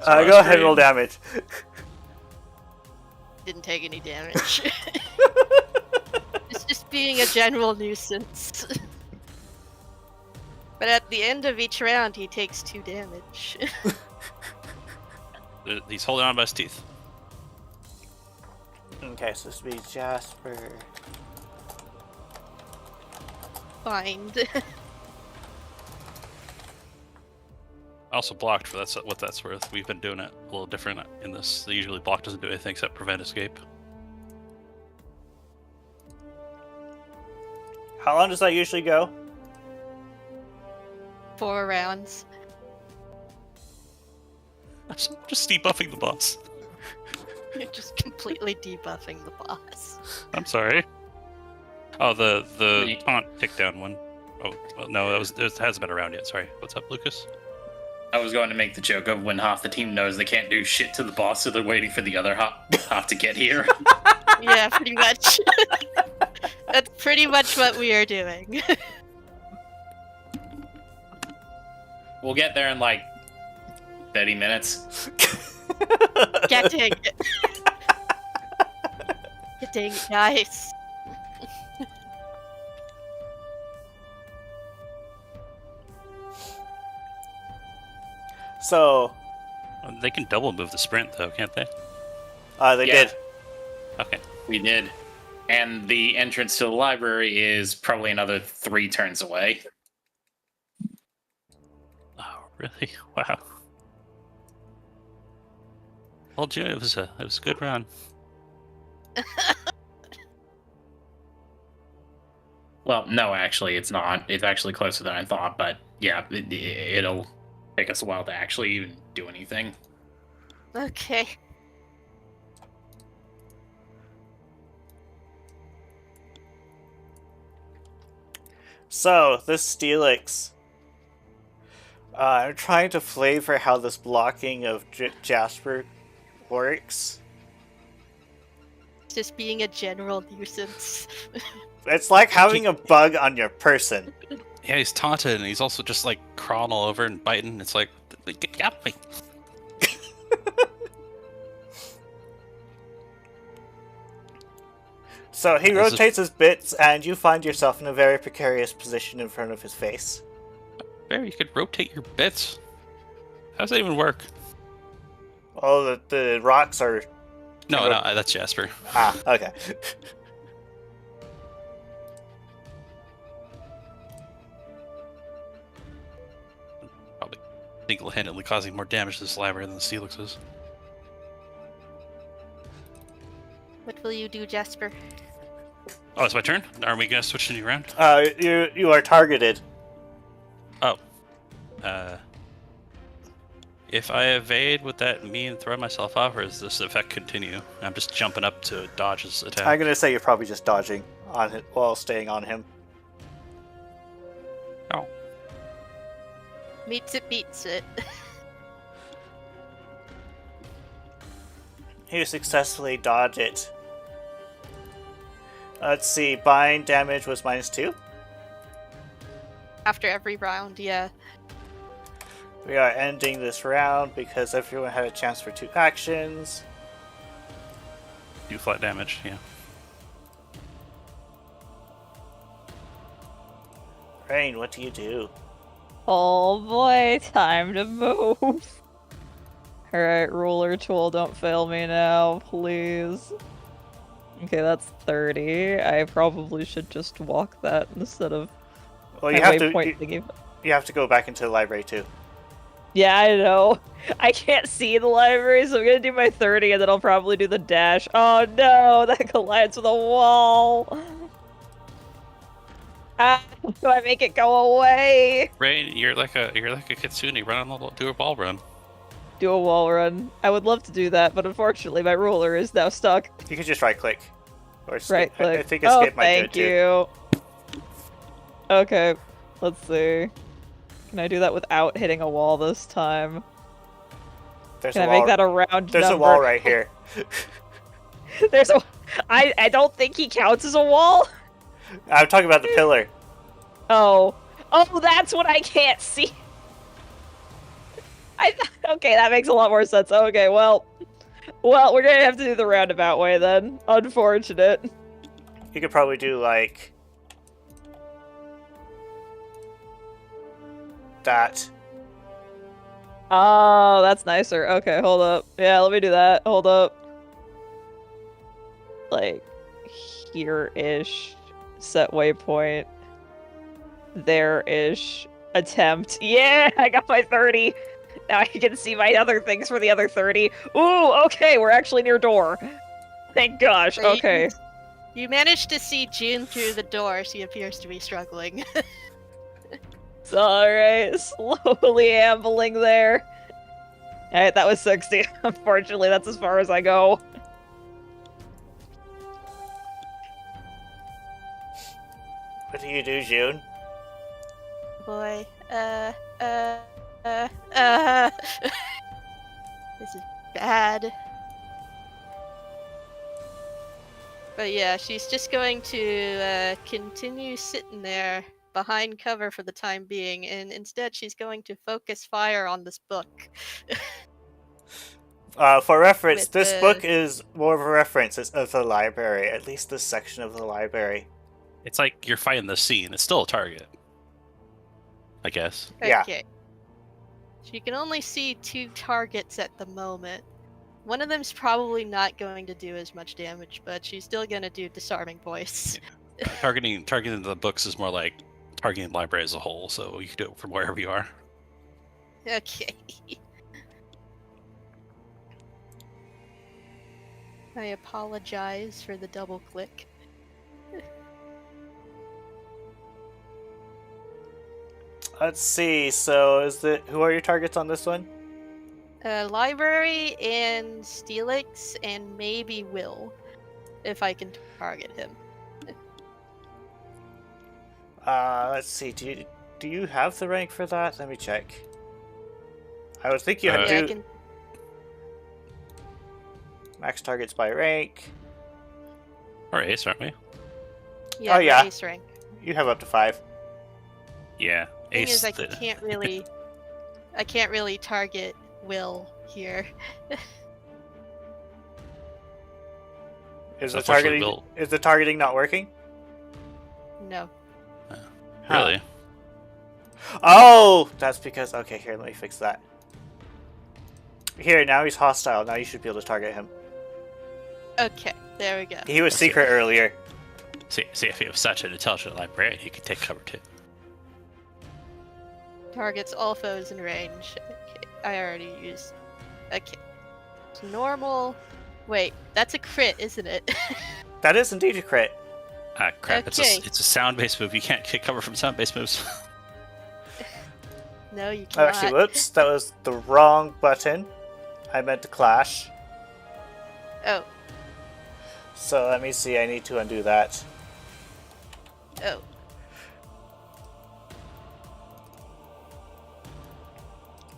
Go ahead and roll damage. Didn't take any damage. It's just being a general nuisance. But at the end of each round, he takes 2 damage. He's holding on by his teeth. Okay, so this would be Jasper. Bind. Also blocked for what that's worth. We've been doing it a little different in this. Usually block doesn't do anything except prevent escape. How long does that usually go? 4 rounds. Just debuffing the boss. You're just completely debuffing the boss. I'm sorry. Oh, the taunt tick down one. Oh, well, no, it hasn't been around yet. Sorry. What's up, Lucas? I was going to make the joke of when half the team knows they can't do shit to the boss, so they're waiting for the other half to get here. Yeah, pretty much. That's pretty much what we are doing. We'll get there in like 30 minutes. Getting it. Getting it, guys. So, They can double move the sprint, though, can't they? they Yeah. did. Okay. We did. And the entrance to the library is probably another 3 turns away. Oh, really? Wow. Well, June, it was a good run. Well, no, actually, it's not. It's actually closer than I thought, but yeah, it'll take us a while to actually even do anything. Okay. So, this Steelix. I'm trying to flavor how this blocking of Jasper works. Just being a general nuisance. It's like having a bug on your person. Yeah, he's taunted, and he's also just like crawling all over and biting. It's like, get out of me. So he rotates his bits, and you find yourself in a very precarious position in front of his face. Barry, you could rotate your bits. How does that even work? Oh, the rocks are... No, that's Jasper. Ah, okay. Probably single-handedly causing more damage to this library than the Steelix is. What will you do, Jasper? Oh, it's my turn? Are we gonna switch to new round? You are targeted. Oh. If I evade, would that mean throw myself off, or does this effect continue? I'm just jumping up to dodge his attack. I'm gonna say you're probably just dodging on it while staying on him. Oh. Meets it, beats it. You successfully dodge it. Let's see, bind damage was -2. After every round, yeah. We are ending this round because everyone had a chance for 2 actions. Do flat damage, yeah. Rain, what do you do? Oh boy, time to move. Alright, ruler tool, don't fail me now, please. Okay, that's 30. I probably should just walk that instead of Well, my you have waypoint to. thingy. You have to go back into the library too. Yeah, I know. I can't see the library, so I'm gonna do my 30 and then I'll probably do the dash. Oh no, that collides with a wall. Ah, do I make it go away? Rain, you're like a kitsune. Do a ball run. Do a wall run. I would love to do that, but unfortunately my ruler is now stuck. You can just right click. Or Right click. I think escape might do it thank too. you. Okay, let's see. Can I do that without hitting a wall this time? There's Can a I wall. make that a round There's number? a wall right here. There's a. I don't think he counts as a wall. I'm talking about the pillar. Oh, that's what I can't see. Okay, that makes a lot more sense. Okay, well, we're gonna have to do the roundabout way then. Unfortunate. You could probably do like that. Oh, that's nicer. Okay, hold up. Yeah, let me do that. Hold up. Like, here-ish. Set waypoint. There-ish. Attempt. Yeah, I got my 30. Now I can see my other things for the other 30. Ooh, okay, we're actually near door. Thank gosh, So okay. You managed to see June through the door. She appears to be struggling. It's alright, slowly ambling there. Alright, that was 60. Unfortunately, that's as far as I go. What do you do, June? Boy, this is bad. But yeah, she's just going to continue sitting there behind cover for the time being, and instead she's going to focus fire on this book. For reference, With this the- book is more of a reference of the library, at least this section of the library. It's like you're fighting the scene. It's still a target, I guess. Yeah. Okay. She can only see 2 targets at the moment. One of them's probably not going to do as much damage, but she's still going to do disarming voice. Targeting the books is more like targeting the library as a whole, so you can do it from wherever you are. Okay. I apologize for the double click. Let's see. So, who are your targets on this one? Library and Steelix and maybe Will, if I can target him. Let's see. Do you have the rank for that? Let me check. I would think you Yeah, I do. can. Max targets by rank. Or ace, aren't we? Yeah, Oh, yeah. Ace rank. You have up to 5. Yeah, Thing ace. is, I can't really target Will here. Is the Unfortunately, targeting is the targeting not working? No. Really? Oh, that's because. Okay, here, let me fix that. Here, now he's hostile. Now you should be able to target him. Okay, there we go. He was secret earlier. See, if he was such an intelligent librarian, he could take cover too. Targets all foes in range. Okay, I already used. Okay. It's normal. Wait, that's a crit, isn't it? That is indeed a crit. Ah, crap! Okay. It's a sound-based move. You can't take cover from sound-based moves. No, you Oh, cannot. actually, whoops, that was the wrong button. I meant to clash. Oh, So let me see. I need to undo that. oh.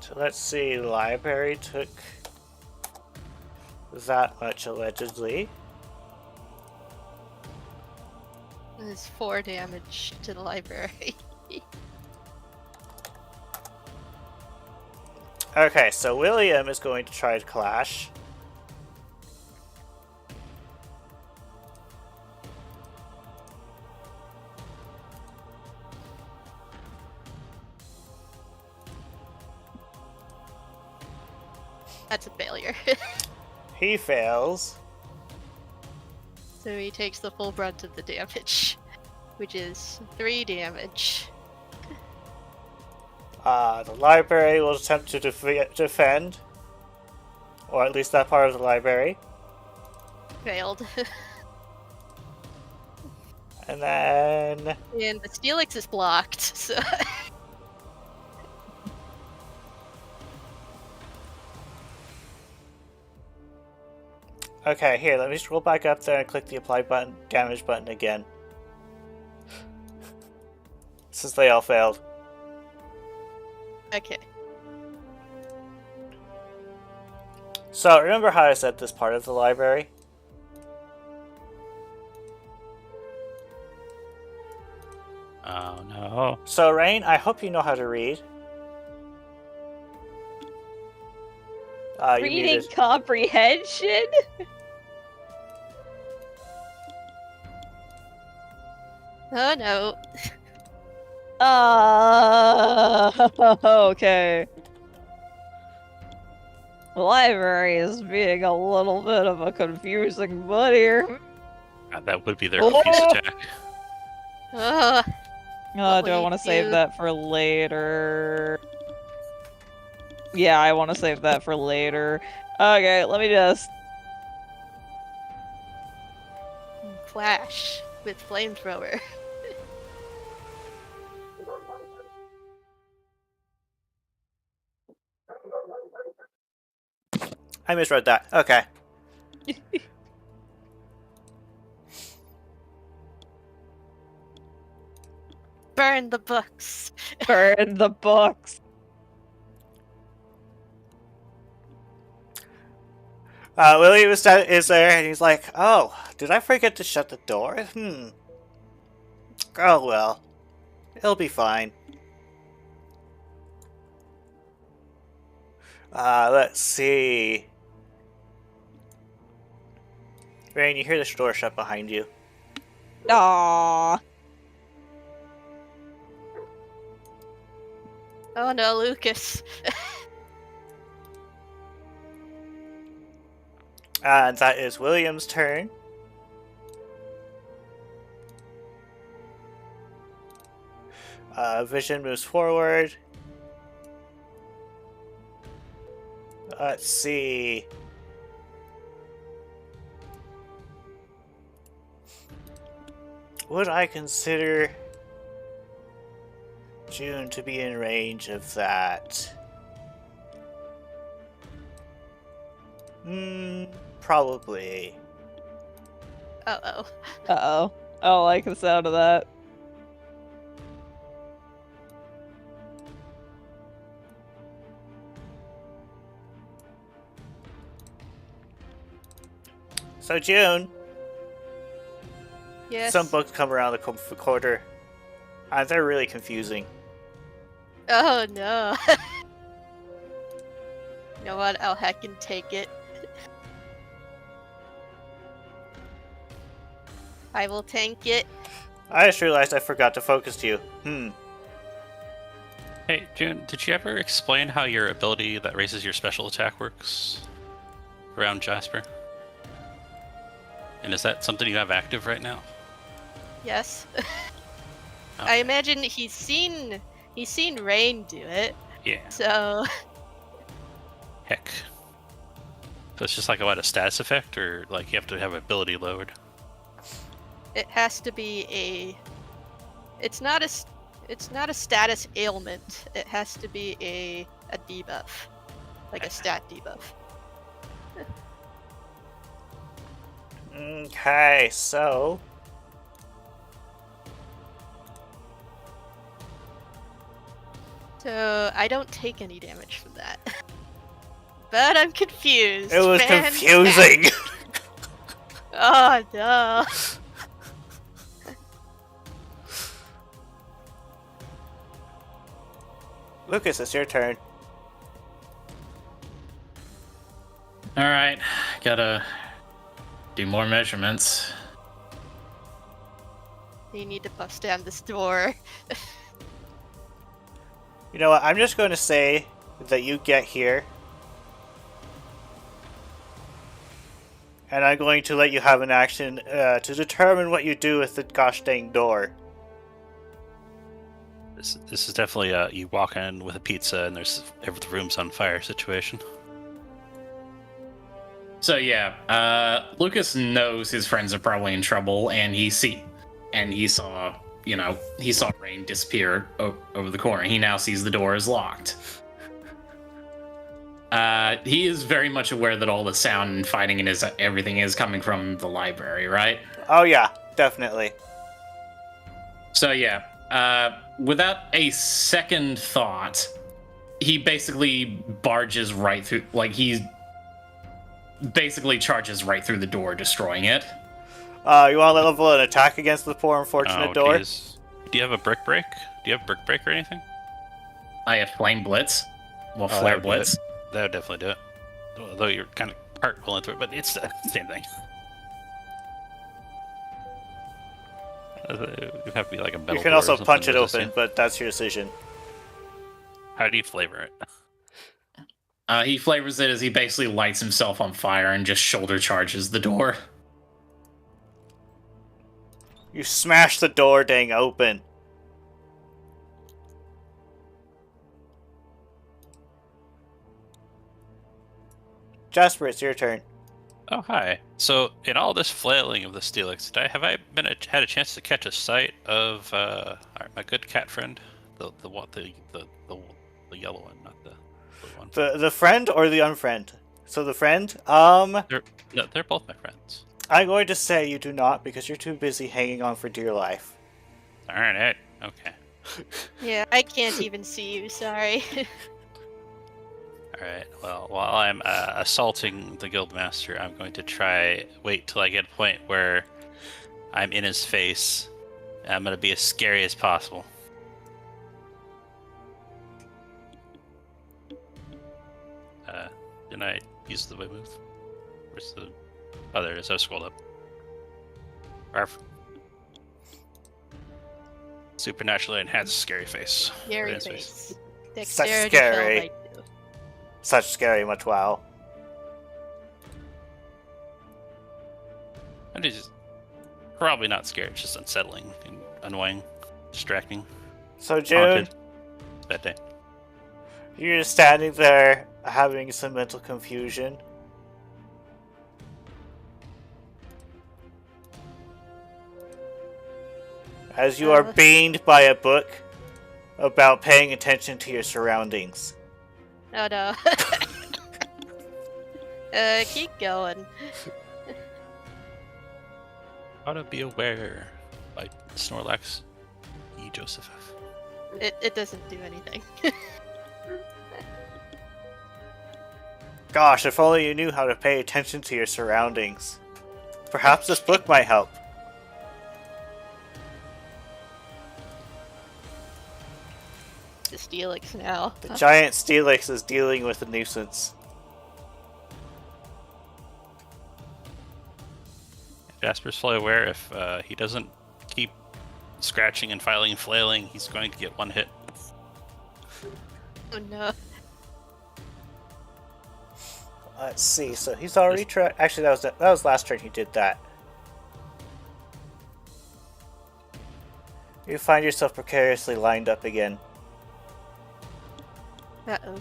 So let's see. Library took that much, allegedly. There's 4 damage to the library. Okay, so William is going to try to clash. That's a failure. He fails. So he takes the full brunt of the damage, which is 3 damage. The library will attempt to defend. Or at least that part of the library. Failed. And then... And the Steelix is blocked, so... Okay, here, let me scroll back up there and click the apply button, damage button again. Since they all failed. Okay. So, remember how I said this part of the library? Oh no. So, Rain, I hope you know how to read. You Reading muted. comprehension? Oh no. Okay. The library is being a little bit of a confusing butt here. God, that would be their confused attack. Ugh. What Do I will want to you save do? that for later? Yeah, I want to save that for later. Okay, let me just... Flash with flamethrower. I misread that. Okay. Burn the books. burn the books. William is there, and he's like, "Oh, did I forget to shut the door? Oh well. It'll be fine." Let's see. Rain, you hear the door shut behind you. Aww. Oh no, Lucas. And that is William's turn. Vision moves forward. Let's see. Would I consider June to be in range of that? Probably. Uh-oh. Uh-oh. I don't like the sound of that. So June, Yes. some books come around the corner, and they're really confusing. Oh no. You know what? I'll heckin' take it. I will tank it. I just realized I forgot to focus you. Hey, June, did you ever explain how your ability that raises your special attack works around Jasper? And is that something you have active right now? Yes. Oh. I imagine he's seen Rain do it. Yeah. So Heck. So it's just like a status effect, or like you have to have ability lowered? it has to be a. It's not a status ailment. It has to be a debuff, like a stat debuff. Okay, so So I don't take any damage from that. but I'm confused. It was Fantastic. confusing. Oh no. Lucas, it's your turn. Alright, gotta do more measurements. You need to bust down this door. You know what? I'm just going to say that you get here. And I'm going to let you have an action to determine what you do with the gosh dang door. This is definitely you walk in with a pizza and there's the room's on fire situation. So yeah, Lucas knows his friends are probably in trouble, and he saw Rain disappear over the corner. He now sees the door is locked. He is very much aware that all the sound and fighting and everything is coming from the library, right? Oh yeah, definitely. So yeah, without a second thought, he basically barges right through, like he basically charges right through the door, destroying it. You want to level an attack against the poor unfortunate door? Geez. Do you have a brick break? Do you have brick break or anything? I have Flame Blitz. Well, Oh, Flare that would do Blitz. That would definitely do it. Although you're kind of cartwheeling through it, but it's the same thing. It would have to be like a metal You can door or also something punch it resisting. open, but that's your decision. How do you flavor it? He flavors it as he basically lights himself on fire and just shoulder charges the door. You smash the door dang open. Jasper, it's your turn. Oh, hi. So, in all this flailing of the Steelix, have I had a chance to catch a sight of my good cat friend, the yellow one, not the blue one? The friend or the unfriend? So the friend, They're both my friends. I'm going to say you do not because you're too busy hanging on for dear life. All right. Okay. Yeah, I can't even see you, sorry. All right. Well, while I'm assaulting the guildmaster, I'm going to wait till I get a point where I'm in his face. And I'm going to be as scary as possible. Didn't I use the whip move? Where's the... Oh, there it is. I scrolled up. Arf. Supernaturally enhanced scary face. Scary Right in his face. Dexterity scary. fell by 2. Such scary, much wow. I'm just probably not scared, it's just unsettling and annoying, distracting. So June, Haunted. Bad day. you're just standing there having some mental confusion. As you are baned by a book about paying attention to your surroundings. Oh no. Keep going. How to be aware by Snorlax E. Joseph. It doesn't do anything. Gosh, if only you knew how to pay attention to your surroundings. Perhaps this book might help. The Steelix now. The giant Steelix is dealing with a nuisance. Jasper's fully aware if he doesn't keep scratching and filing and flailing, he's going to get one hit. Oh no. Let's see, so he's already tried. Actually, that was last turn he did that. You find yourself precariously lined up again. Uh-oh.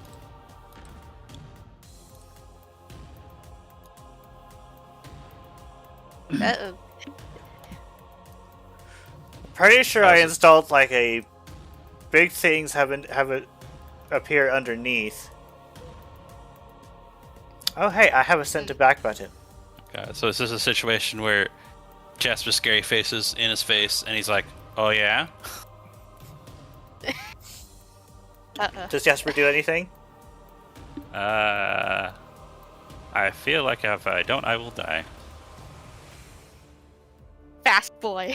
Uh-oh. Pretty sure I installed like a big things have it appear underneath. Oh hey, I have a send to back button. Okay, so this is a situation where Jasper's scary face is in his face, and he's like, "Oh yeah." Uh-oh. Does Jasper do anything? I feel like if I don't, I will die. Fast boy.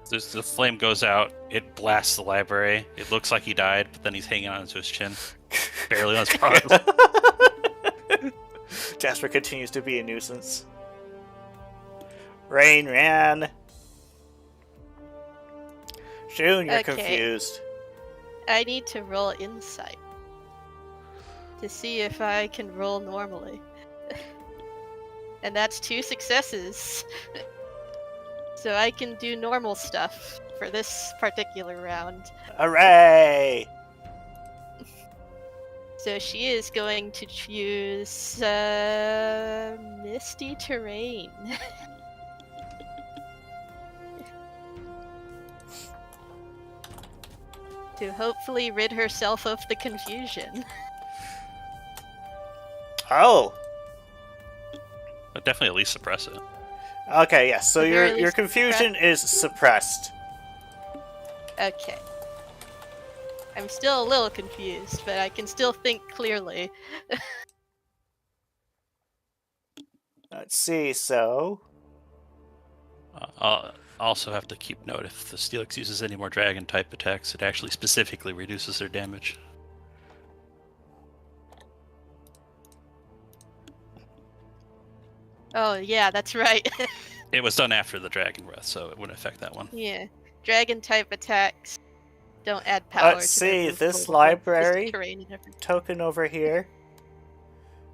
The flame goes out, it blasts the library. It looks like he died, but then he's hanging on to his chin. Barely on his prongs. Jasper continues to be a nuisance. Rain ran. June, you're Okay. confused. I need to roll insight to see if I can roll normally. And that's 2 successes. So I can do normal stuff for this particular round. Hooray! So she is going to choose Misty Terrain. To hopefully rid herself of the confusion. Oh, But definitely at least suppress it. okay, yes. So At the very your least confusion is suppressed. Okay. I'm still a little confused, but I can still think clearly. Let's see. So I'll also have to keep note if the Steelix uses any more dragon type attacks, it actually specifically reduces their damage. Oh, yeah, that's right. It was done after the dragon breath, so it wouldn't affect that one. Yeah. Dragon type attacks don't add power. Let's to their see, move this pool, but library- Misty Terrain and everything. token over here.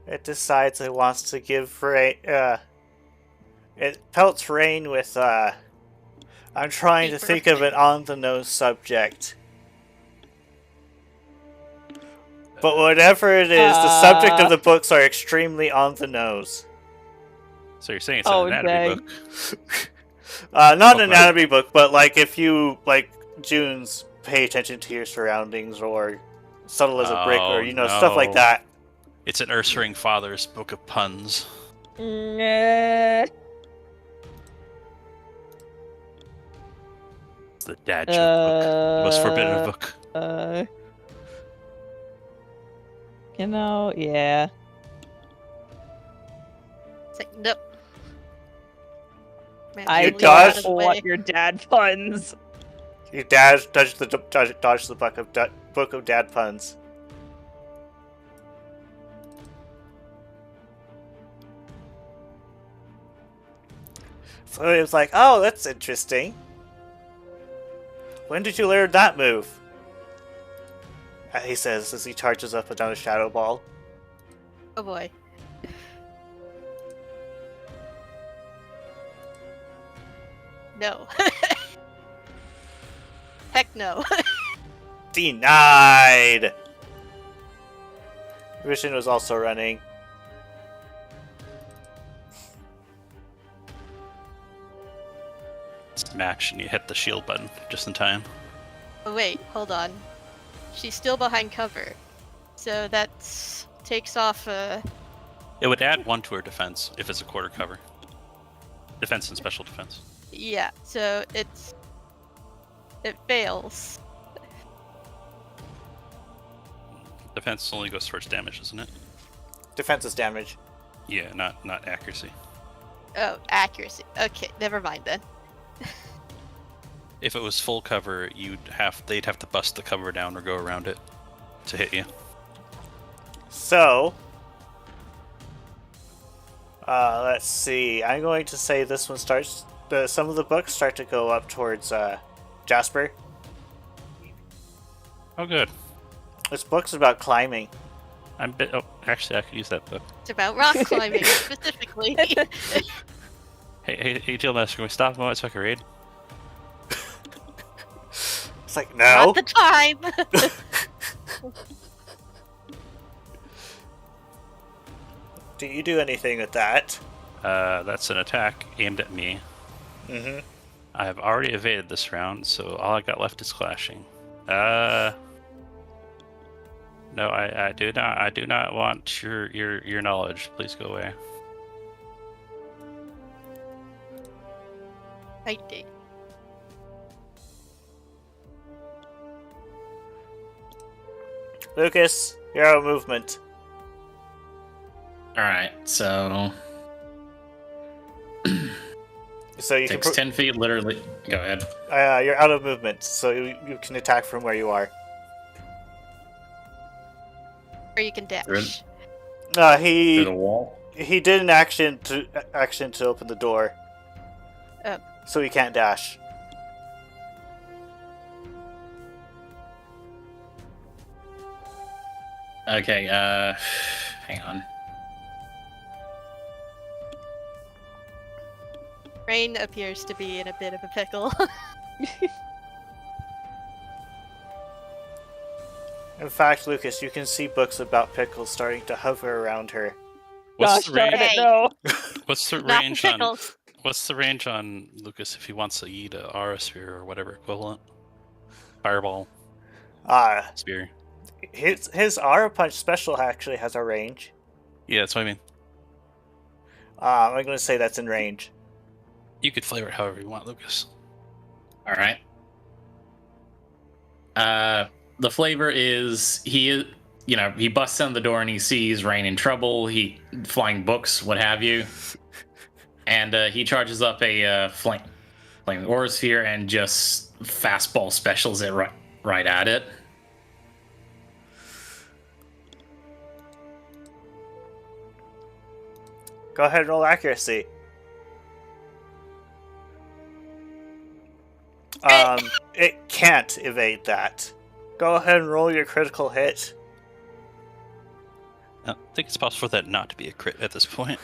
It decides it wants to give Rain. It pelts Rain with. I'm trying to Keeper. think of an on-the-nose subject. But whatever it is, the subject of the books are extremely on the nose. So you're saying it's Oh, an anatomy dang. book? Not an Okay. anatomy book, but like if you like June's pay attention to your surroundings or subtle as a brick or Oh, stuff like no. that. It's an Ursering Father's book of puns. Nah. It's the dad joke book. The most forbidden book. Yeah. It's like, nope. Man, I You Julie, out of dodge? the want way. your dad puns. Your dad dodged the book of dad puns. So it was like, oh, that's interesting. When did you learn that move? He says as he charges up another shadow ball. Oh boy. No. Heck no. Denied! Vision was also running. Match, and you hit the shield button just in time. Oh, wait, hold on. She's still behind cover. So that takes off It would add 1 to her defense if it's a quarter cover. Defense and special defense. yeah, so it fails. Defense only goes towards damage, isn't it? Defensive damage. Yeah, not accuracy. Oh, accuracy. Okay, never mind then. If it was full cover, they'd have to bust the cover down or go around it to hit you. So, let's see. I'm going to say this one starts. Some of the books start to go up towards Jasper. Oh, good. This book's about climbing. Oh, actually, I could use that book. It's about rock climbing specifically. Hey, Deal Master, can we stop a moment so I can read? It's like, no. Not the time. Do you do anything with that? That's an attack aimed at me. Mm-hmm. I have already evaded this round, so all I got left is clashing. No, I do not want your knowledge. Please go away. I did. Lucas, hero movement. Alright, so So you takes 10 feet, literally. Go ahead. you're out of movement, so you can attack from where you are. Or you can dash. Through the He wall. did an action to open the door. Oh. So he can't dash. Okay, hang on. Rain appears to be in a bit of a pickle. In fact, Lucas, you can see books about pickles starting to hover around her. What's Gosh the darn range? it, no. What's the Not range on? pickles. What's the range on Lucas if he wants to eat a aura sphere or whatever equivalent? Fireball spear. His Aura Punch special actually has a range. Yeah, that's what I mean. I'm going to say that's in range. You could flavor it however you want, Lucas. Alright. The flavor is he busts down the door and he sees Rain in trouble. He flying books, what have you, and he charges up a flame aura sphere and just fastball specials it right at it. Go ahead and roll accuracy. It can't evade that. Go ahead and roll your critical hit. I think it's possible for that not to be a crit at this point.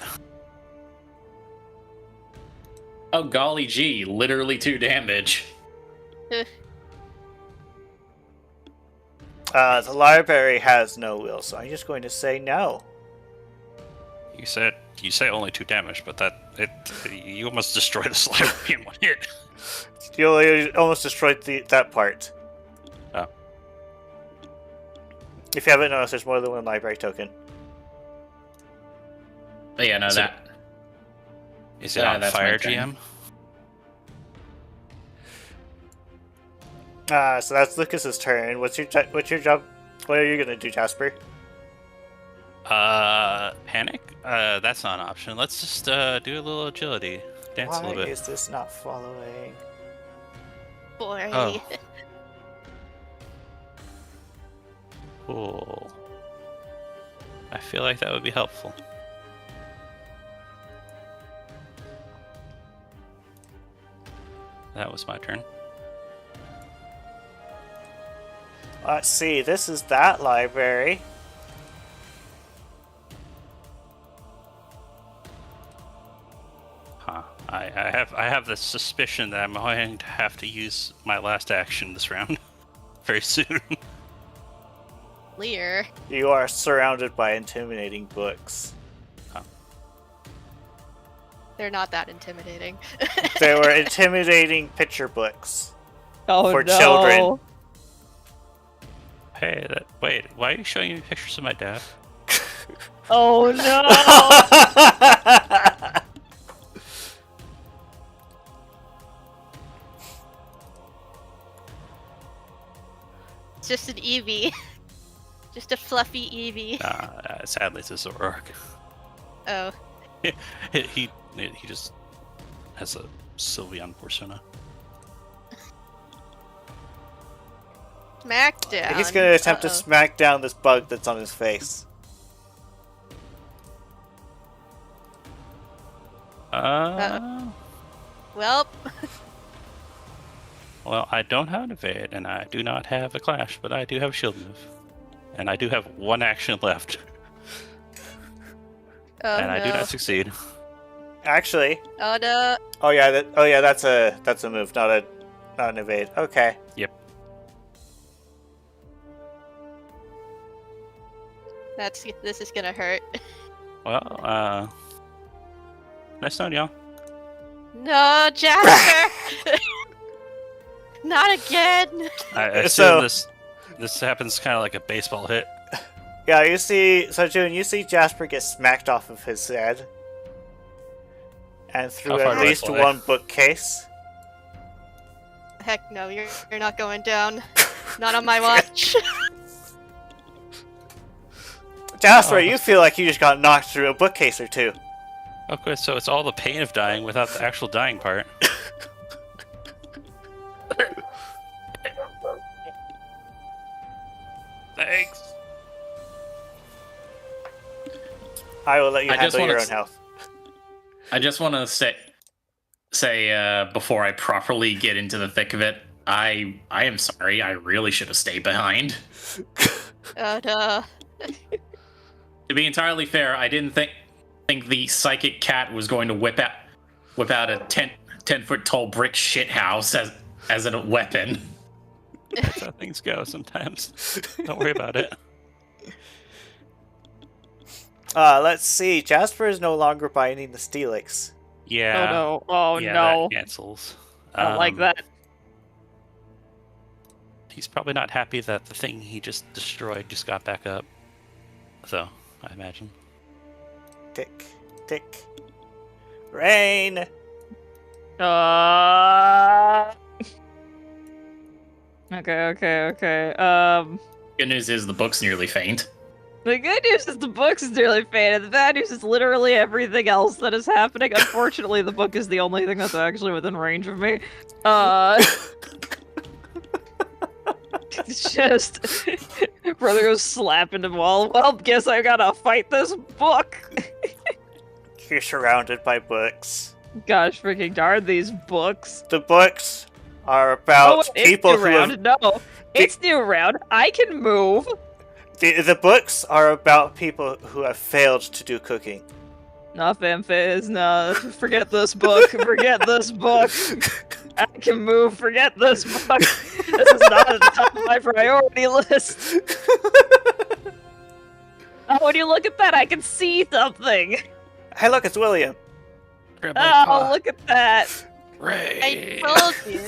Oh golly gee, literally 2 damage. The library has no will, so I'm just going to say no. You say only 2 damage, but you almost destroy the slime in one hit. You almost destroyed that part. Oh. If you haven't noticed, there's more than one library token. But yeah, no, Is it on that's fire, my turn. GM? So that's Lucas's turn. What's your job? What are you gonna do, Jasper? Panic? That's not an option. Let's just do a little agility. Dance a Why little bit. is this not following? Boy. Oh. Cool. I feel like that would be helpful. That was my turn. Let's see. This is that library. Huh. I have this suspicion that I'm going to have to use my last action this round very soon. Lear. You are surrounded by intimidating books. They're not that intimidating. They were intimidating picture books. Oh For no. children. Hey, wait, why are you showing me pictures of my dad? Oh no. It's just an Eevee. Just a fluffy Eevee. Sadly, it's a Zoroark. Oh. he just has a Sylveon persona. Smackdown. He's gonna attempt to smack down this bug that's on his face. Well. Well, I don't have an evade, and I do not have a clash, but I do have a shield move. And I do have 1 action left. Oh, and I do not succeed. Actually. Oh no. Oh yeah, that's a move, not an evade. Okay. Yep. This is gonna hurt. Well, nice knowing y'all. No, Jasper. Not again. I assume this happens kind of like a baseball hit. Yeah, you see, so June, you see Jasper get smacked off of his head. And through How far at do I least fly? one bookcase. Heck no, you're not going down. Not on my watch. Jasper, Oh, you that's- feel like you just got knocked through a bookcase or two. Okay, so it's all the pain of dying without the actual dying part. Thanks. I will let you I just handle your wanna own health. I just want to say before I properly get into the thick of it, I am sorry. I really should have stayed behind. Oh no. To be entirely fair, I didn't think the psychic cat was going to whip out a 10-foot tall brick shit house as a weapon. That's how things go sometimes. Don't worry about it. Let's see. Jasper is no longer binding the Steelix. Yeah. Oh no. Oh yeah, no. That cancels. I don't like that. He's probably not happy that the thing he just destroyed just got back up. So, I imagine. Tick, tick. Rain! Okay. Good news is the book's nearly faint. The good news is the book is nearly faded. The bad news is literally everything else that is happening. Unfortunately, the book is the only thing that's actually within range of me. It's just brother goes slapping the wall. Well, guess I gotta fight this book. You're surrounded by books. Gosh, freaking darn these books. The books are about it's people new who round. have... No, it's new round. I can move. The books are about people who have failed to do cooking. Nah, fanfizz, nah. Forget this book. Forget this book. I can move. Forget this book. This is not at the top of my priority list. Oh, when you look at that, I can see something. Hey, look, it's William. Grab my paw. Oh, look at that. Ray! I told you.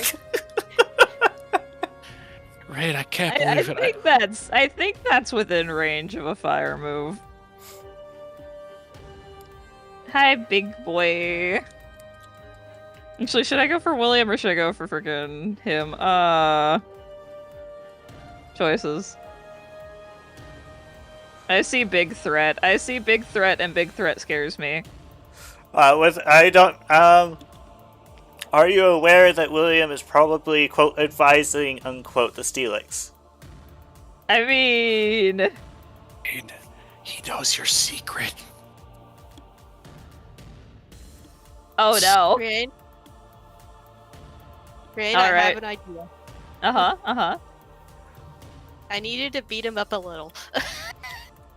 Ray, I can't I believe it. think that's within range of a fire move. Hi, big boy. Actually, should I go for William or should I go for freaking him? Choices. I see big threat. And big threat scares me. Are you aware that William is probably, quote, advising, unquote, the Steelix? I mean... He knows your secret. Oh no. Rain, I Alright. have an idea. Uh-huh. I need you to beat him up a little.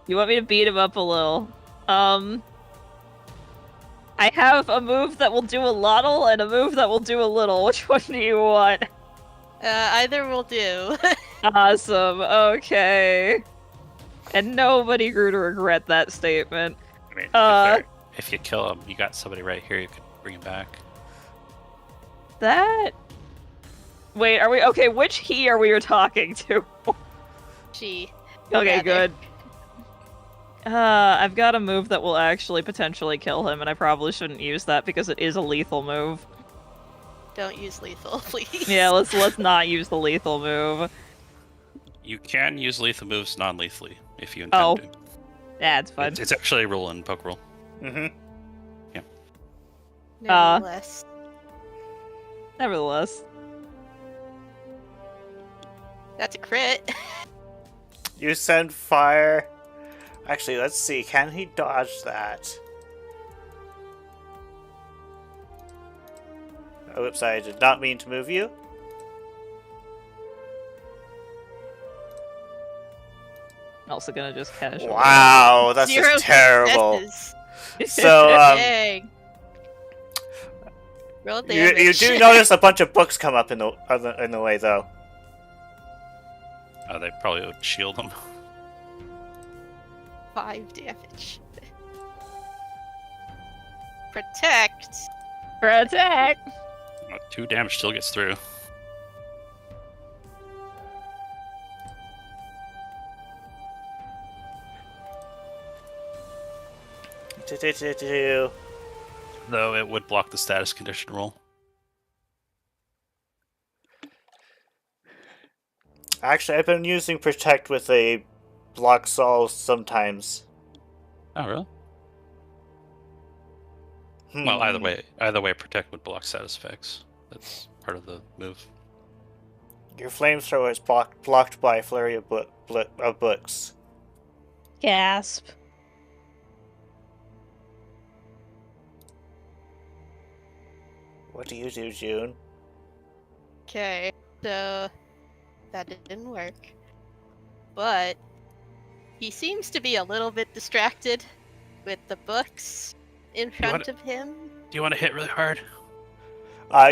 You want me to beat him up a little? I have a move that will do a lottle and a move that will do a little. Which one do you want? Either will do. Awesome, okay. And nobody grew to regret that statement. I mean, to be fair, if you kill him, you got somebody right here you could bring him back. That... Wait, are we... Okay, which he are we talking to? She. Okay, Rather. good. I've got a move that will actually potentially kill him, and I probably shouldn't use that because it is a lethal move. Don't use lethal, please. Yeah, let's not use the lethal move. You can use lethal moves non-lethally if you intend to. Yeah, it's fine. It's actually a rule in Pokérole. Mm-hmm. Nevertheless. Nevertheless. That's a crit. You send fire. Actually, let's see. Can he dodge that? Oh, oops, I did not mean to move you. Also gonna just casually. Wow, that's Zero just terrible. successes. So, Dang. Roll you damage. do notice a bunch of books come up in the way, though. They probably would shield him. 5 damage. Protect. Protect! 2 damage still gets through. Though it would block the status condition roll. Actually, I've been using Protect with a block Saul sometimes. Oh, really? Well, either way, protect would block status effects. That's part of the move. Your flamethrower is blocked by a flurry of books. Gasp. What do you do, June? Okay, so that didn't work. But he seems to be a little bit distracted with the books in front of him. Do you want to hit really hard?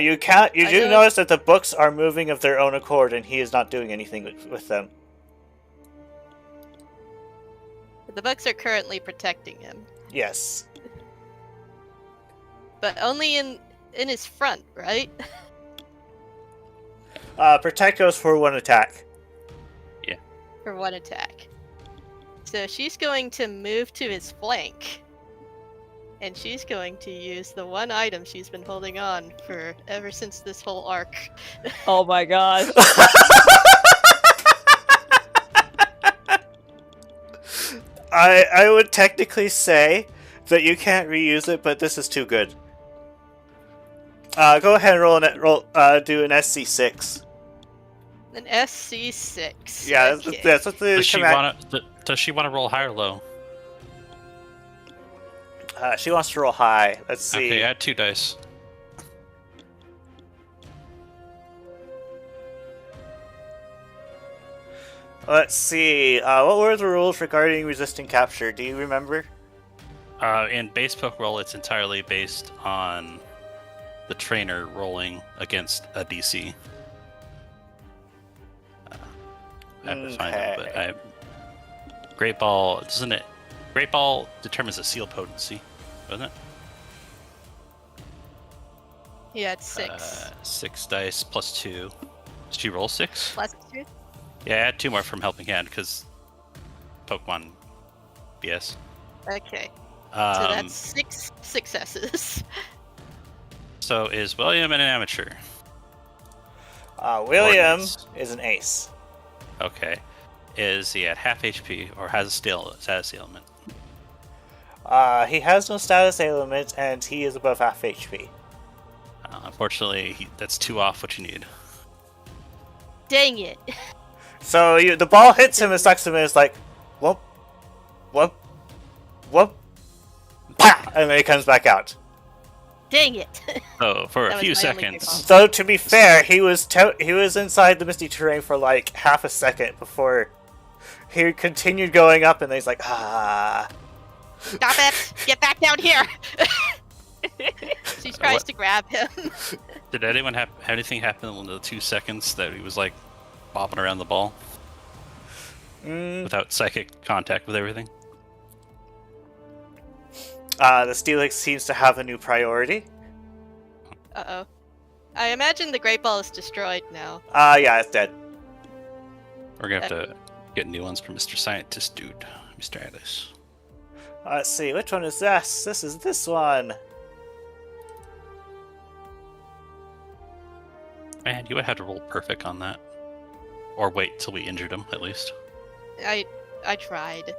You can't. You I do don't- notice that the books are moving of their own accord, and he is not doing anything with them. The books are currently protecting him, Yes. but only in his front, right? Protect goes for one attack. For one attack. So she's going to move to his flank. And she's going to use the one item she's been holding on for ever since this whole arc. Oh my gosh. I would technically say that you can't reuse it, but this is too good. Go ahead and do an SC6. An SC6. Yeah, okay. that's what the command. Does she want to roll high or low? She wants to roll high. Let's see. Okay, add 2 dice. Let's see. What were the rules regarding resisting capture? Do you remember? In base Pokérole, it's entirely based on the trainer rolling against a DC. I have to find out, but Great Ball, doesn't it? Great Ball determines the seal potency, doesn't it? Yeah, it's 6. 6 dice plus 2. Did she roll 6? Plus 2? Yeah, add 2 more from Helping Hand because Pokemon BS. Okay. So that's 6 successes. So is William an amateur? William Ordnance. is an ace. Okay. Is he at half HP or has a status ailment? He has no status ailment, and he is above half HP. Unfortunately, that's 2 off what you need. Dang it. So the ball hits him and sucks him, and it's like, whoop, whoop, whoop, pa! And then he comes back out. Dang it. So for That a was few my only seconds, recall. So to be fair, he was inside the misty terrain for like half a second before he continued going up, and then he's like, ah. Stop it! Get back down here! She tries What? to grab him. did anyone have anything happen in the 2 seconds that he was like bopping around the ball without psychic contact with everything? The Steelix seems to have a new priority. Uh-oh. I imagine the Great Ball is destroyed now. Yeah, it's dead. We're gonna have to get new ones for Mr. Scientist Dude, Mr. Alice. Let's see, which one is this? This is this one. Man, you would have to roll perfect on that. Or wait till we injured him, at least. I tried.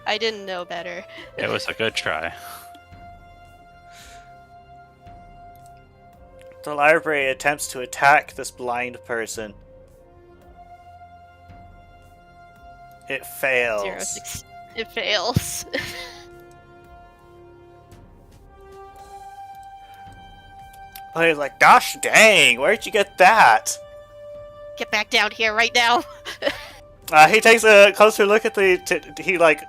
I didn't know better. It was a good try. The library attempts to attack this blind person. It fails. 0-6. It fails. But he's like, gosh dang, where'd you get that? Get back down here right now. He takes a closer look at he like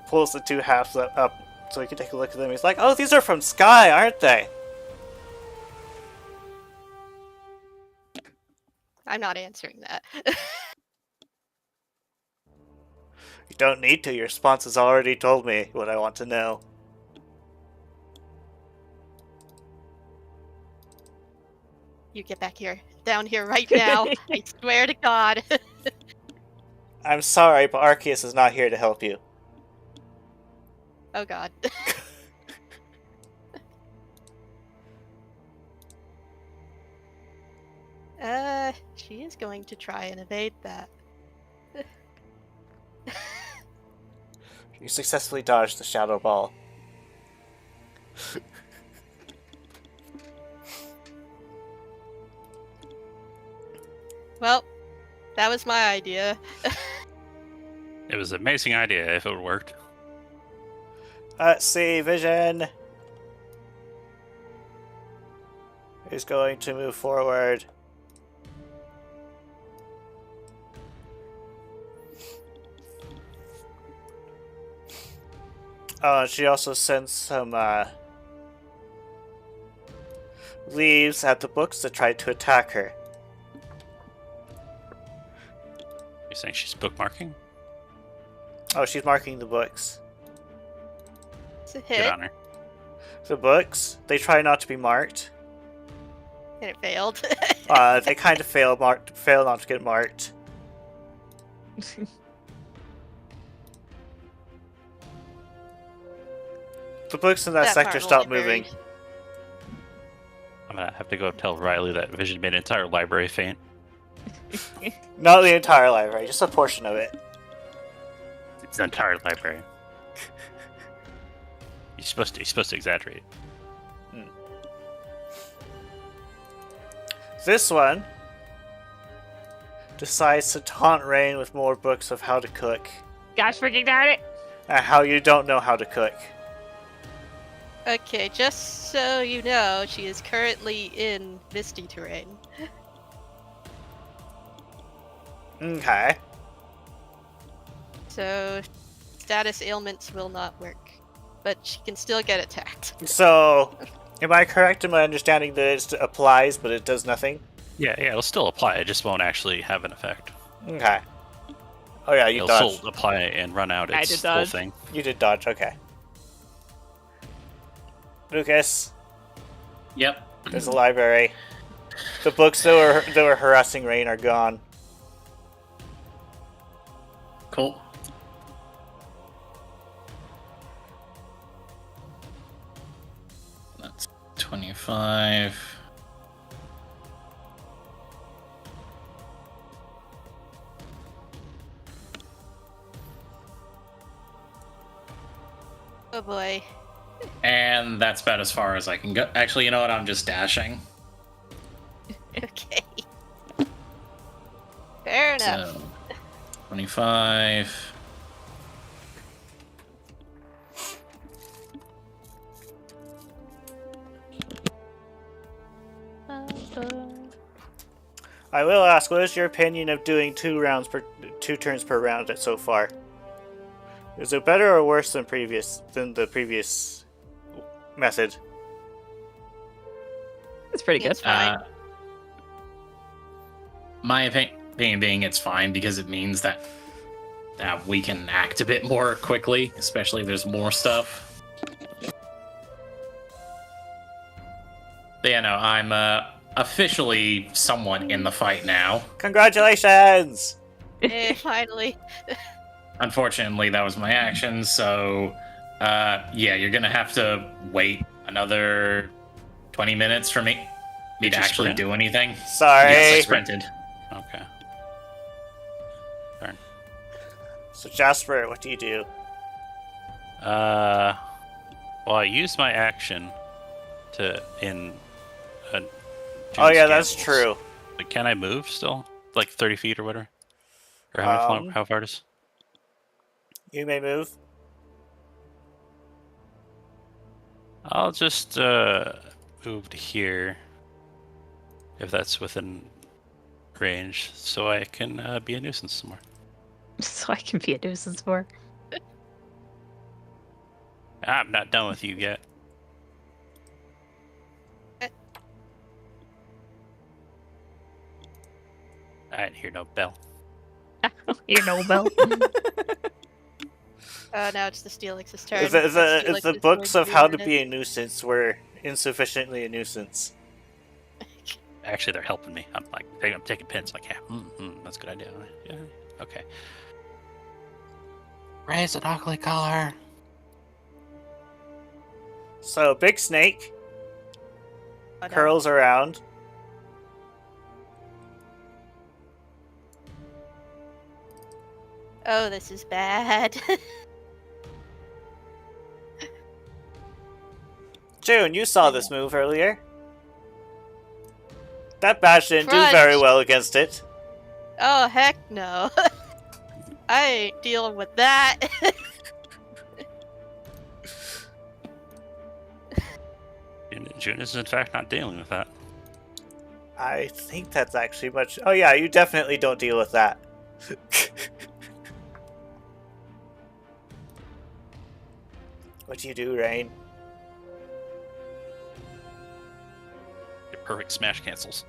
pulls the 2 halves up so he can take a look at them. He's like, oh, these are from Sky, aren't they? I'm not answering that. You don't need to, your response has already told me what I want to know. You get back here. Down here right now. I swear to God. I'm sorry, but Arceus is not here to help you. Oh God. She is going to try and evade that. You successfully dodged the shadow ball. Well, that was my idea. It was an amazing idea if it would worked. Let's see, Vision is going to move forward. Oh, and she also sends some leaves at the books that tried to attack her. You're saying she's bookmarking? Oh, she's marking the books. It's a Good hit, on her. The books, they try not to be marked. and it failed. They kind of fail not to get marked. The books in that That sector part stop will be moving. buried. I'm gonna have to go tell Riley that Vision made an entire library faint. Not the entire library, just a portion of it. It's the entire library. You're supposed to exaggerate. This one decides to taunt Rain with more books of how to cook. Gosh freaking darn it! And how you don't know how to cook. Okay, just so you know, she is currently in misty terrain. Okay. So, status ailments will not work. But she can still get attacked. So, am I correct in my understanding that it applies, but it does nothing? Yeah, it'll still apply. It just won't actually have an effect. Okay. Oh yeah, you It'll dodged. still apply and run out I its did whole dodge. thing. You did dodge, okay. Lucas, Yep. there's a library. The books that were harassing Rain are gone. Cool. That's 25. Oh boy. And that's about as far as I can go. Actually, you know what? I'm just dashing. Okay. Fair enough. So, 25. I will ask, what is your opinion of doing 2 turns per round so far? Is it better or worse than the previous method? It's pretty good. It's fine. My opinion being it's fine because it means that we can act a bit more quickly, especially if there's more stuff. But yeah, no, I'm officially somewhat in the fight now. Congratulations! Finally. Unfortunately, that was my action, so yeah, you're gonna have to wait another 20 minutes for me to you actually sprint? do anything. Sorry. Yes, I sprinted. Okay. Darn. So Jasper, what do you do? Well, I used my action in. Oh yeah, June's that's Gambles. true. But can I move still? Like 30 feet or whatever? Or how far it is? You may move. I'll just move to here. If that's within range, so I can be a nuisance some more. So I can be a nuisance for. I'm not done with you yet. I didn't hear no bell. You know, Bell. Now it's the Steelix's turn. If the Steelix books is of going how do to be a nuisance were insufficiently a nuisance. Actually, they're helping me. I'm taking pins. Like, yeah, that's a good idea. Yeah, okay. Raise an ugly color. So Big Snake Oh, no. curls around. Oh, this is bad. June, you saw this move earlier. That badge didn't do Crunch. very well against it. Oh, heck no. I ain't dealing with that. June is in fact not dealing with that. I think that's actually much... Oh yeah, you definitely don't deal with that. What do you do, Rain? Your perfect smash cancels.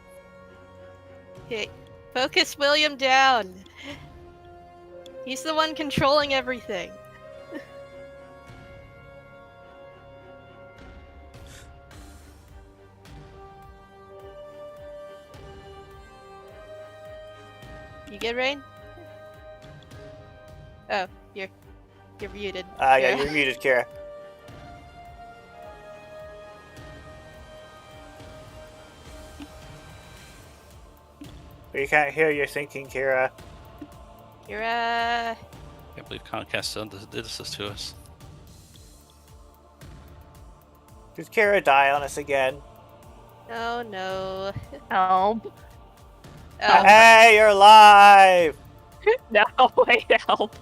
Okay, focus William down. He's the one controlling everything. You good, Rain? Oh, you're muted. Yeah, you're muted, Kira. We can't hear you thinking, Kira. Kira. Can't believe Comcast did this to us. Did Kira die on us again? Oh no. Help. Oh, Hey, you're live! No, wait, help.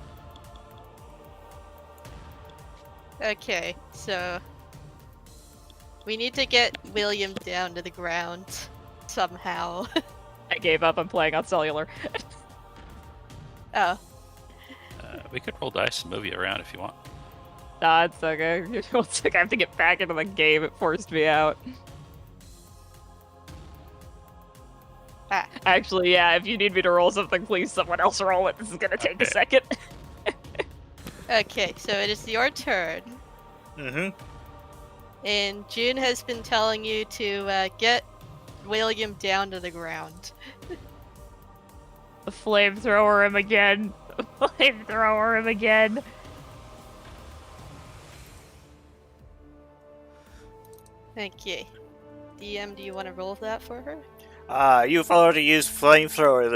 okay, so we need to get William down to the ground somehow. I gave up. I'm playing on cellular. Oh, We could roll dice and move you around if you want. Nah, it's okay. It's like I have to get back into the game. It forced me out. ah. Actually, yeah, if you need me to roll something, please someone else roll it. This is gonna take a second. Okay, so it is your turn. Mm-hmm. And June has been telling you to get William down to the ground. Flamethrower him again. Flamethrower him again. Okay. DM, do you want to roll that for her? You've already used flamethrower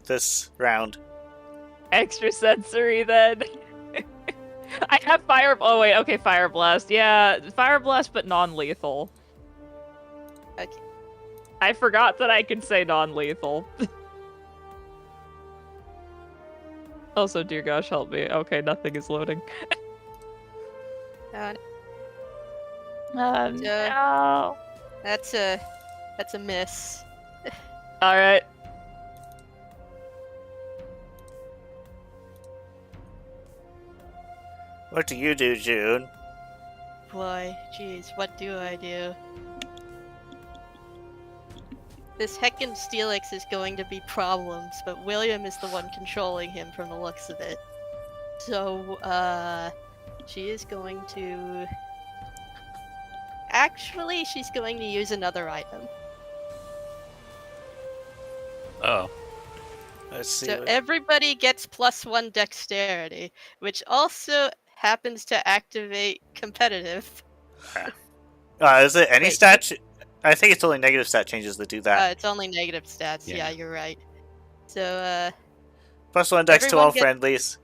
this round. Extra sensory then. I have fire. Oh wait, okay, fire blast. Yeah, fire blast, but non-lethal. Okay. I forgot that I could say non-lethal. Also, dear gosh, help me. Okay, nothing is loading. Uh, No. that's a miss. All right. What do you do, June? Boy, jeez, what do I do? This heckin' Steelix is going to be problems, but William is the one controlling him from the looks of it. So, she is going to... Actually, she's going to use another item. Oh, Let's see. So everybody gets +1 dexterity, which also happens to activate competitive. Is it any Wait, stat? I think it's only negative stat changes that do that. It's only negative stats. Yeah. Yeah, you're right. So, +1 dex to everyone all get- friendlies.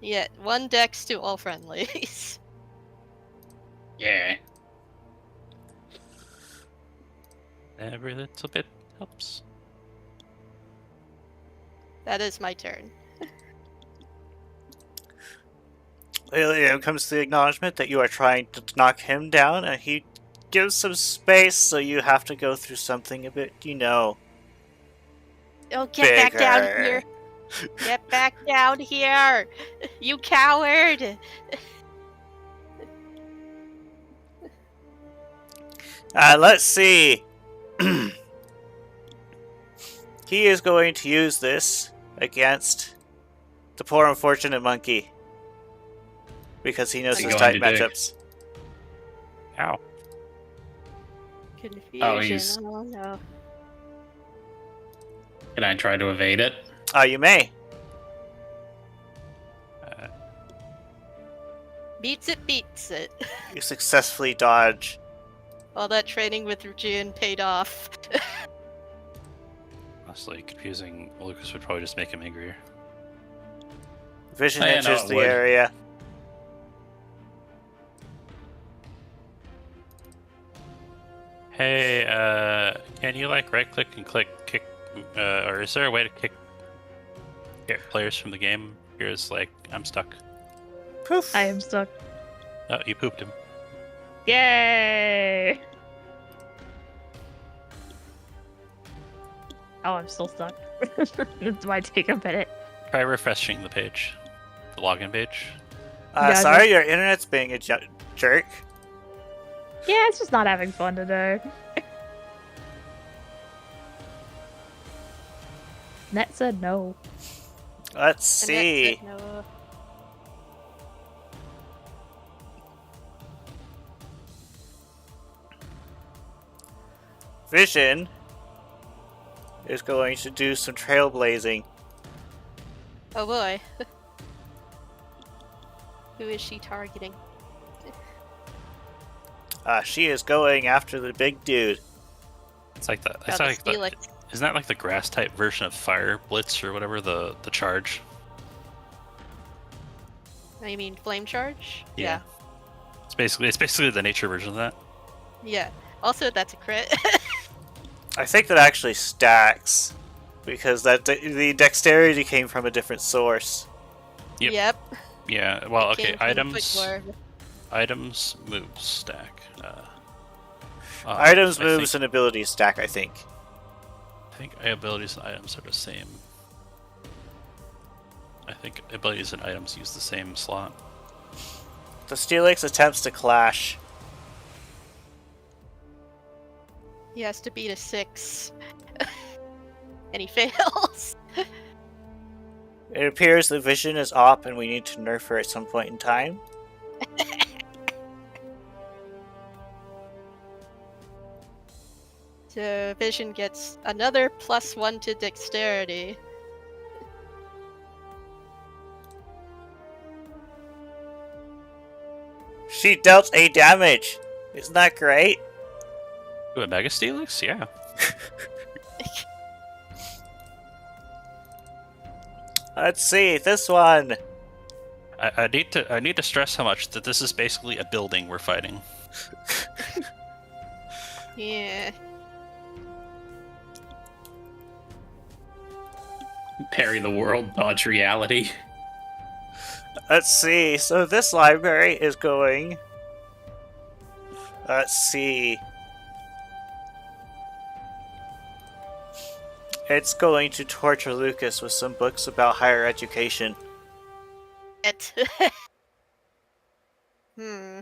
yeah, 1 dex to all friendlies. Yeah. every little bit helps. That is my turn. Here comes the acknowledgement that you are trying to knock him down, and he gives some space, so you have to go through something a bit, Oh, get back down bigger. here! Get back down here! You coward! Let's see. He is going to use this against the poor unfortunate monkey. Because he knows What's his he type going to do? matchups. Ow. Confusion. he's- Oh no. Can I try to evade it? You may. Beats it. You successfully dodge. All that training with June paid off. Honestly, confusing Lucas would probably just make him angrier. Vision I know enters it the would. area. Hey, can you like right click and kick, or is there a way to get players from the game? Here's like, I'm stuck. Poof. I am stuck. Oh, you pooped him. Yay! Oh, I'm still stuck. It might take a minute. Try refreshing the page, the login page. Yeah, Sorry, your internet's being a jerk. Yeah, it's just not having fun today. Net said no. Let's Annette see. said no. Vision is going to do some trailblazing. Oh boy. Who is she targeting? She is going after the big dude. It's like that. God, It's the like the, Steelix. isn't that like the grass type version of Fire Blitz or whatever the charge? Oh, you mean flame charge? Yeah. It's basically the nature version of that. Yeah. Also, that's a crit. I think that actually stacks because the dexterity came from a different source. Yep. Yep. Yeah. Well, It okay. came from Items, Quickborn. moves stack. Items, I moves, think, and abilities stack, I think. I think abilities and items are the same. I think abilities and items use the same slot. The Steelix attempts to clash. He has to beat a 6. And he fails. It appears the vision is op and we need to nerf her at some point in time. So Vision gets another +1 to dexterity. She dealt a damage. Isn't that great? Ooh, a Mega Steelix? Yeah. Let's see, this one. I need to stress how much that this is basically a building we're fighting. Yeah. Parry the world, dodge reality. Let's see, so this library is going... Let's see... It's going to torture Lucas with some books about higher education. It. Hmm.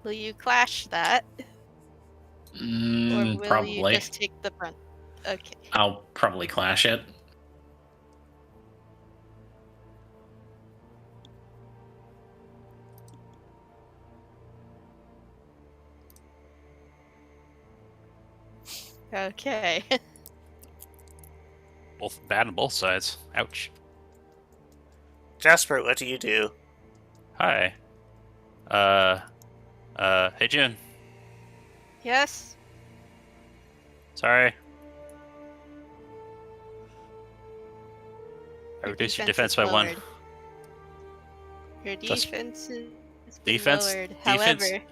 Will you clash that? Or will Probably. you just take the brunt? Okay. I'll probably clash it. Okay. Both bad on both sides. Ouch. Jasper, what do you do? Hi. Hey June. Yes? Sorry. I Your reduced your defense defense is by 1. lowered. Your Just- defense is Defense- lowered. defense- However,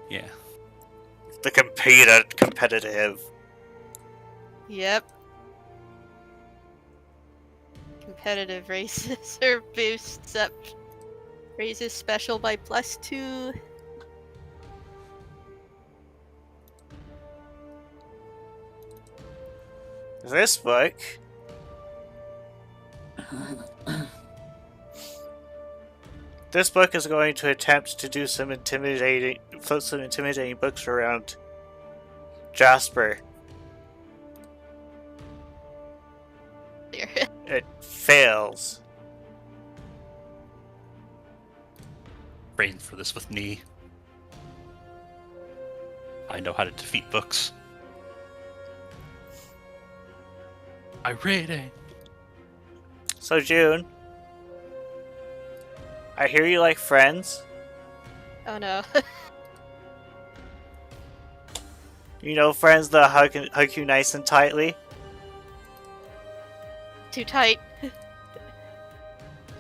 Yeah. The competitive. yep. Competitive raises or boosts up. Raises special by +2. This book... This book is going to attempt to do some intimidating books around Jasper. There. It fails. Brain for this with knee. I know how to defeat books. Irate. So June, I hear you like Friends. Oh no. You know Friends that hug you nice and tightly? Too tight.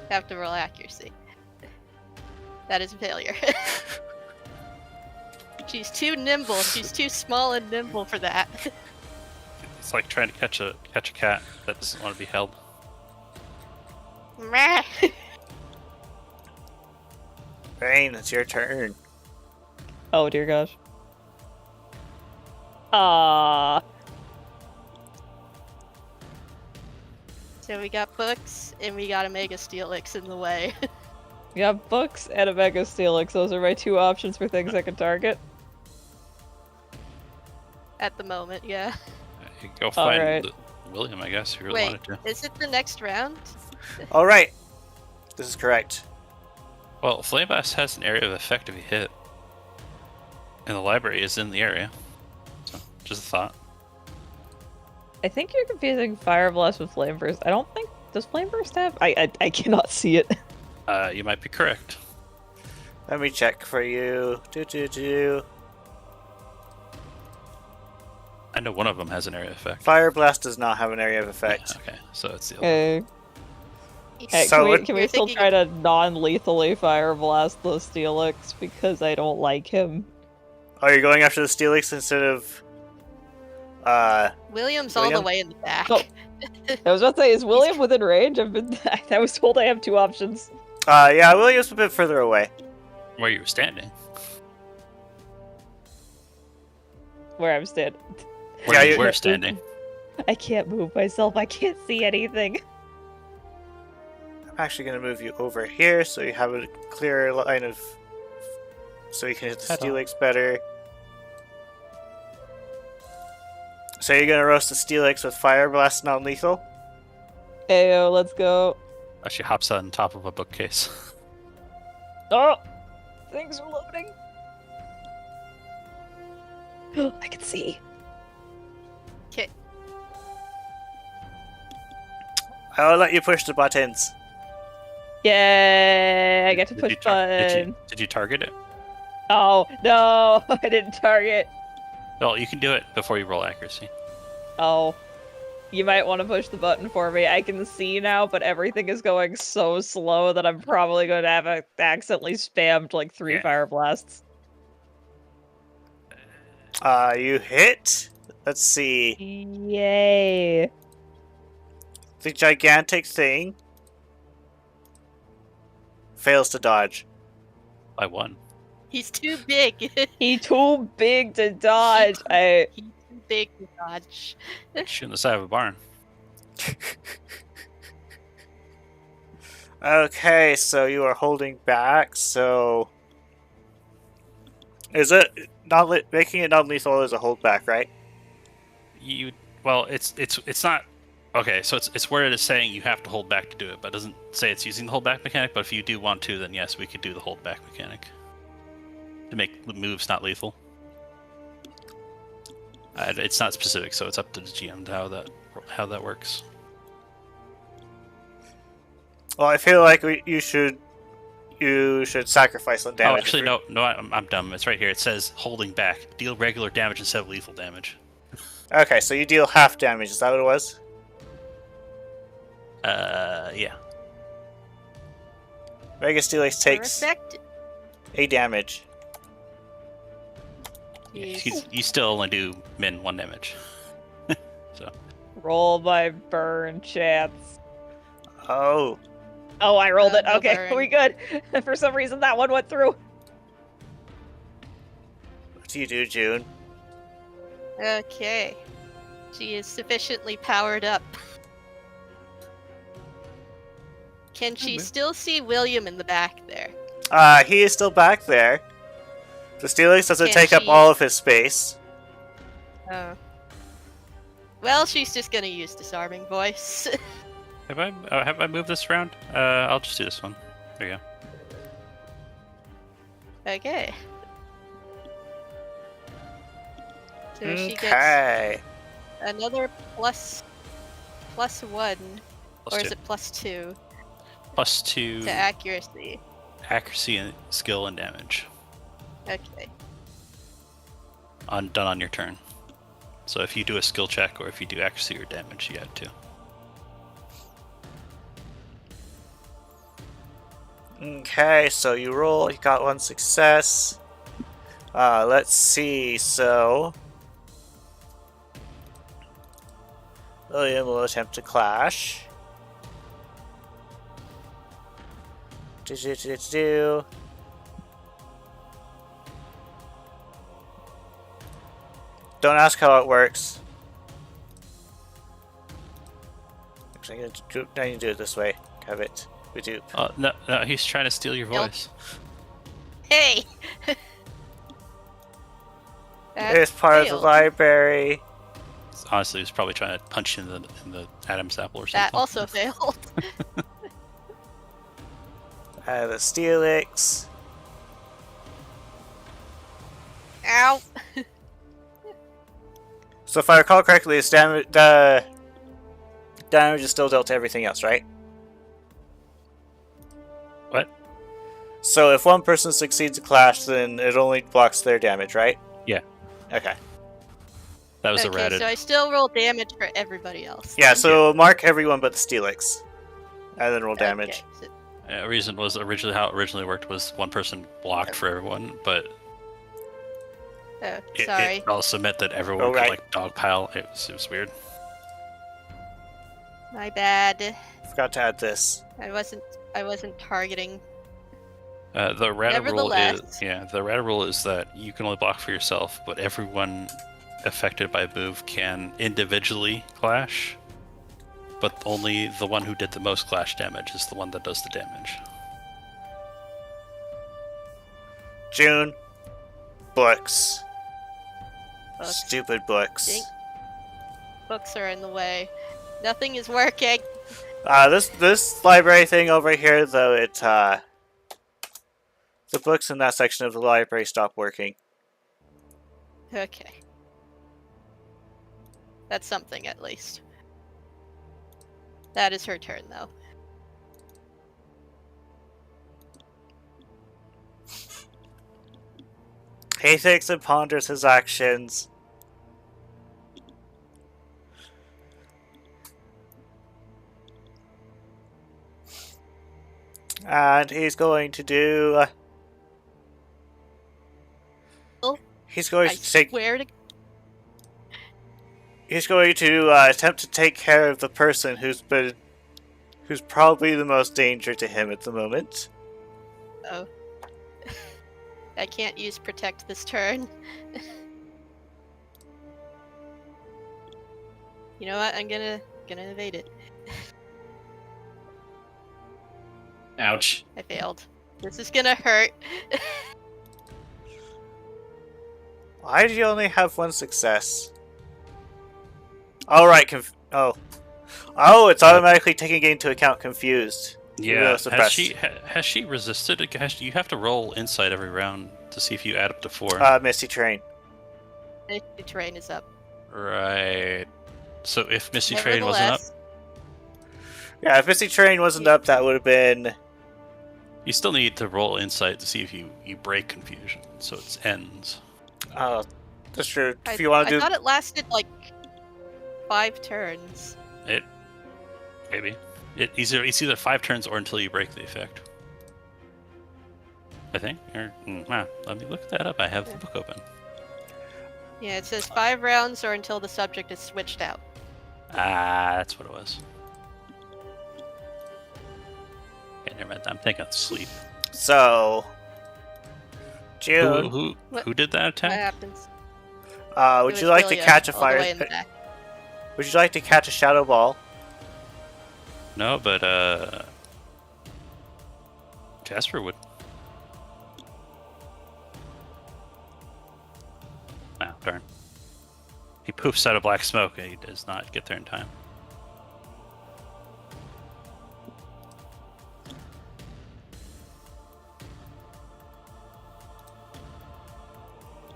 Have to roll accuracy. That is a failure. She's too nimble. She's too small and nimble for that. It's like trying to catch a cat that doesn't want to be held. Meh. Rain, it's your turn. Oh dear gosh. Ah. So we got books, and we got a Mega Steelix in the way. We got books and a Mega Steelix. Those are my 2 options for things I can target. At the moment, yeah. You go find Alright. William, I guess, if you really Wait, wanted to. is it the next round? All right, this is correct. Well, Flame Blast has an area of effect if you hit. And the library is in the area. So, just a thought. I think you're confusing Fire Blast with Flame Burst. I don't think... Does Flame Burst have... I cannot see it. You might be correct. Let me check for you. I know one of them has an area effect. Fire Blast does not have an area of effect. Yeah, okay, so it's the other. Okay. Hey, So can we You're still thinking try to non-lethally Fire Blast the Steelix because I don't like him? Oh, you're going after the Steelix instead of William's all the William? way in the back. Oh. I was about to say, is William within range? I was told I have 2 options. yeah, William's a bit further away. Where you were standing. Where I'm standing. Where you you- were standing. I can't move myself. I can't see anything. I'm actually going to move you over here so you have a clearer line of... So you can hit the Head on. Steelix better. So you're going to roast the Steelix with Fire Blast non-lethal? Ayo, let's go. She hops on top of a bookcase. Oh! Things are loading. I can see. Okay. I'll let you push the buttons. Yay! I get to Did push you tar- button. Did you target it? Oh, no! I didn't target. Well, you can do it before you roll accuracy. Oh. You might want to push the button for me. I can see now, but everything is going so slow that I'm probably going to have accidentally spammed like 3 Yeah. Fire Blasts. You hit? Let's see. Yay! The gigantic thing fails to dodge. By 1. He's too big. He's too big to dodge. He's too big to dodge. Shooting the side of a barn. Okay, so you are holding back, so... Is it... making it non-lethal is a holdback, right? Well, it's not. Okay, so it's where it is saying you have to hold back to do it, but it doesn't say it's using the holdback mechanic. But if you do want to, then yes, we could do the holdback mechanic to make the moves not lethal. It's not specific, so it's up to the GM to how that works. Well, I feel like you should sacrifice some Oh, damage. actually, no, I'm dumb. It's right here. It says holding back. Deal regular damage instead of lethal damage. Okay, so you deal half damage. Is that what it was? Yeah. Mega Steelix takes Perfect. a damage. Jeez. You still only do min 1 damage. So Roll my burn chance. Oh. Oh, I rolled it. No Okay, burn. we good. For some reason, that one went through. What do you do, June? Okay. She is sufficiently powered up. Can she still see William in the back there? He is still back there. The Steelix doesn't Can take up she- all of his space. Oh. Well, she's just gonna use Disarming Voice. have I moved this round? I'll just do this one. There you go. Okay. So she gets Okay. another plus 1, or Plus is 2. it +2 Plus 2 to accuracy? accuracy and skill and damage. Okay. Done on your turn. So if you do a skill check or if you do accuracy or damage, you add 2. Okay, so you roll. You got 1 success. Let's see. So William will attempt to clash. Do. Don't ask how it works. Actually, I need to do it this way. Have it. We do. No, he's trying to steal your Nope. voice. Hey! It's part of the library. Honestly, he's probably trying to punch you in the Adam's apple or something. That also failed. The Steelix. Ow! So if I recall correctly, the damage is still dealt to everything else, right? What? So if one person succeeds a clash, then it only blocks their damage, right? Yeah. Okay. That was Okay, errated. so I still roll damage for everybody else. Yeah, so mark everyone but the Steelix. And then roll damage. Okay, Reason was originally how it originally worked was one person blocked for everyone, but sorry. it also meant that everyone could like dogpile. It was weird. My bad. Forgot to add this. I wasn't targeting. The errata rule is Nevertheless. the errata rule is that you can only block for yourself, but everyone affected by a move can individually clash. But only the one who did the most clash damage is the one that does the damage. June. Books. Books. Stupid books. Dink. Books are in the way. Nothing is working. This library thing over here, though, the books in that section of the library stopped working. Okay. That's something, at least. That is her turn, though. He thinks and ponders his actions. And he's going to do... he's going to take... Swear to... He's going to attempt to take care of the person who's probably the most danger to him at the moment. Oh. I can't use protect this turn. You know what? I'm gonna evade it. Ouch. I failed. This is gonna hurt. Why did you only have one success? All right, oh, it's automatically taking into account confused. Yeah, suppressed. has she resisted? You have to roll insight every round to see if you add up to 4. Misty Train. The terrain is up. Right. So if Misty Train wasn't up, Nevertheless, Yeah, if Misty Train wasn't up, that would have been... you still need to roll insight to see if you break confusion, so it ends. Oh, that's true. I If you want to do... thought it lasted like 5 turns. Maybe. It's either 5 turns or until you break the effect. I think. Let me look that up. I have the book open. Yeah, it says 5 rounds or until the subject is switched out. That's what it was. Okay, never mind. I'm thinking of sleep. So... June, Who did that What attack? happens? would It you was like to William, catch a all the way fire... in the back. Would you like to catch a shadow ball? No, but Jasper would. Ah, darn. He poofs out of black smoke and he does not get there in time.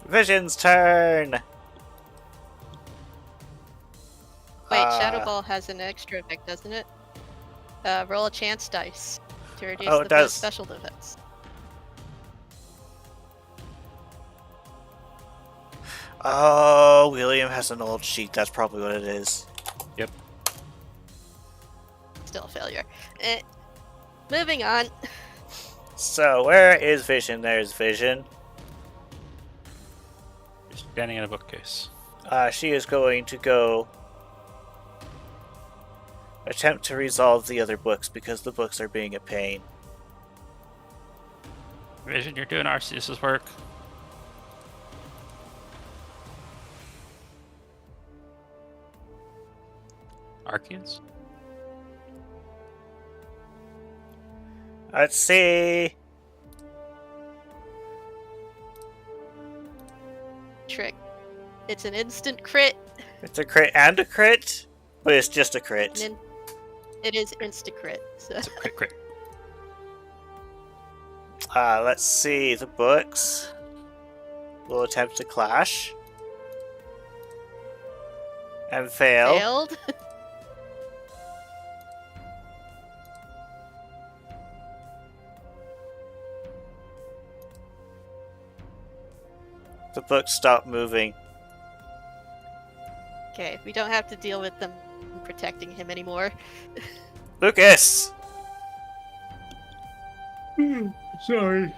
Vision's turn! Wait, Shadow Ball has an extra effect, doesn't it? Roll a chance dice to reduce Oh, the it does. special defense. Oh, William has an old sheet. That's probably what it is. Yep. Still a failure. Moving on. So, where is Vision? There's Vision. You're standing in a bookcase. She is going to go attempt to resolve the other books because the books are being a pain. Vision, you're doing Arceus's work. Arceus? Let's see. Trick. It's an instant crit. It's a crit and a crit, but it's just a crit. It is insta crit. So. It's a crit crit. Let's see. The books will attempt to clash and fail. Failed. The books stop moving. Okay, we don't have to deal with them protecting him anymore. Lucas! Sorry.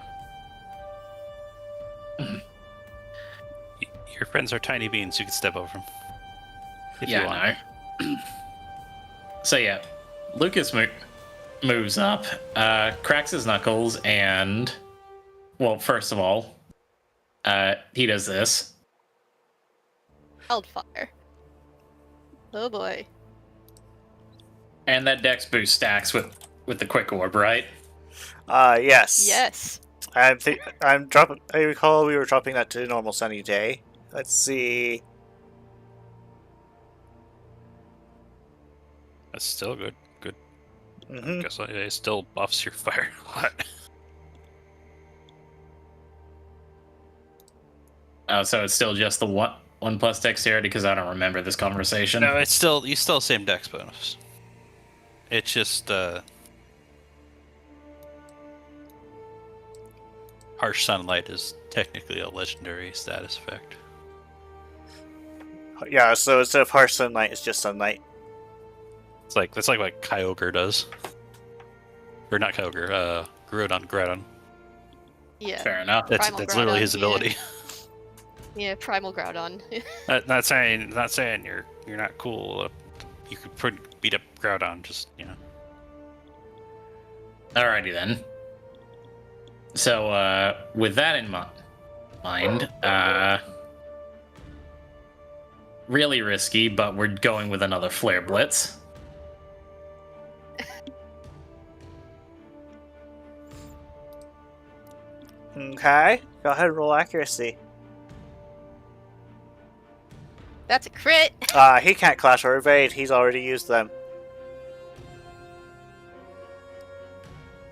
Your friends are tiny beans. You can step over them. If you want. I know. So yeah, Lucas moves up, cracks his knuckles, and well, first of all, he does this. Wildfire. Oh boy. And that dex boost stacks with the quick orb, right? Yes. Yes. I'm dropping. I recall we were dropping that to normal sunny day. Let's see. That's still good. Good. Mm-hmm. Guess it still buffs your fire a lot. Oh, so it's still just the one plus dexterity because I don't remember this conversation. No, it's still same dex bonus. It's just harsh sunlight is technically a legendary status effect. Yeah, so instead of harsh sunlight, it's just sunlight. That's like what Kyogre does, or not Kyogre. Groudon. Yeah. Fair enough. That's Primal literally Groudon, his yeah. ability. Yeah, Primal Groudon. Not saying you're not cool. You could beat up Groudon, just Alrighty then. So with that in mind, really risky, but we're going with another Flare Blitz. Okay, go ahead and roll accuracy. That's a crit. He can't clash or evade. He's already used them.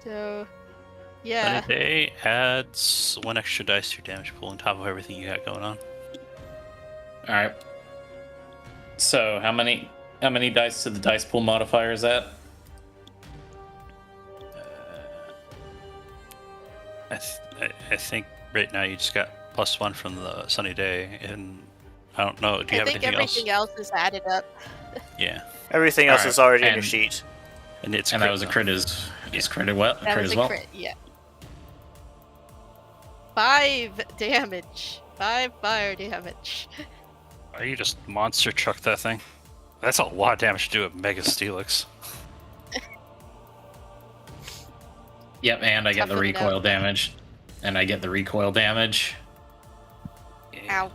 So, yeah. Sunny adds 1 extra dice to your damage pool on top of everything you got going on. Alright. So how many dice to the dice pool modifier is that? I think right now you just got +1 from the sunny day, and I don't know. Do you I have think anything else? everything else is added up. Yeah, Everything else Alright, is already in your and- sheet. and it's And that was a though. crit is crit well. That Crit was as a well. crit, yeah. 5 damage. 5 fire damage. Are you just monster truck that thing? That's a lot of damage to do with Mega Steelix. Yep, and I get the Toughen it recoil out. damage. And I get the recoil damage. Ow.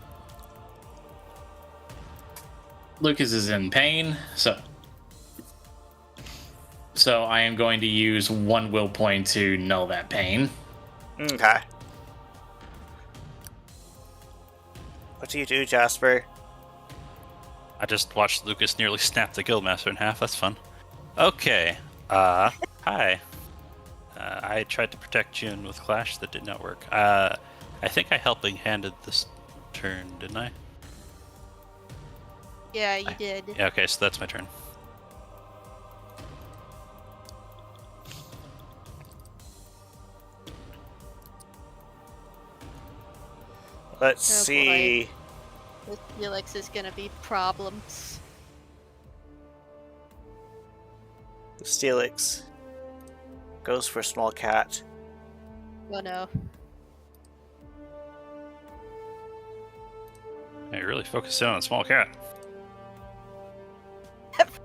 Lucas is in pain, so I am going to use 1 will point to null that pain. Okay. What do you do, Jasper? I just watched Lucas nearly snap the Guildmaster in half. That's fun. Okay. Hi. I tried to protect June with Clash. That did not work. I think I helping handed this turn, didn't I? Yeah, you did. Yeah, okay, so that's my turn. Let's Oh, see. This Felix is gonna be problems. Steelix goes for small cat. Oh no. Yeah, you're really focusing on a small cat.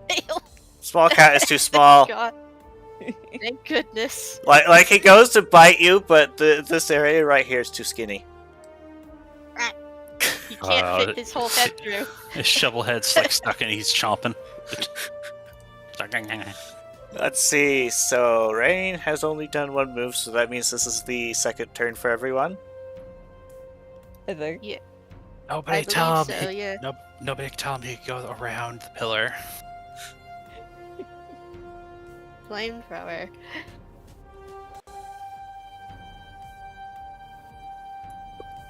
Fail. Small cat is too small. God. Thank goodness. Like he goes to bite you, but this area right here is too skinny. He can't fit his whole head through. His shovel head's like stuck and he's chomping. Let's see. So Rain has only done one move, so that means this is the second turn for everyone. I think. Nobody I tell him. believe so, yeah. Nobody tell him he can go around the pillar. Flamethrower.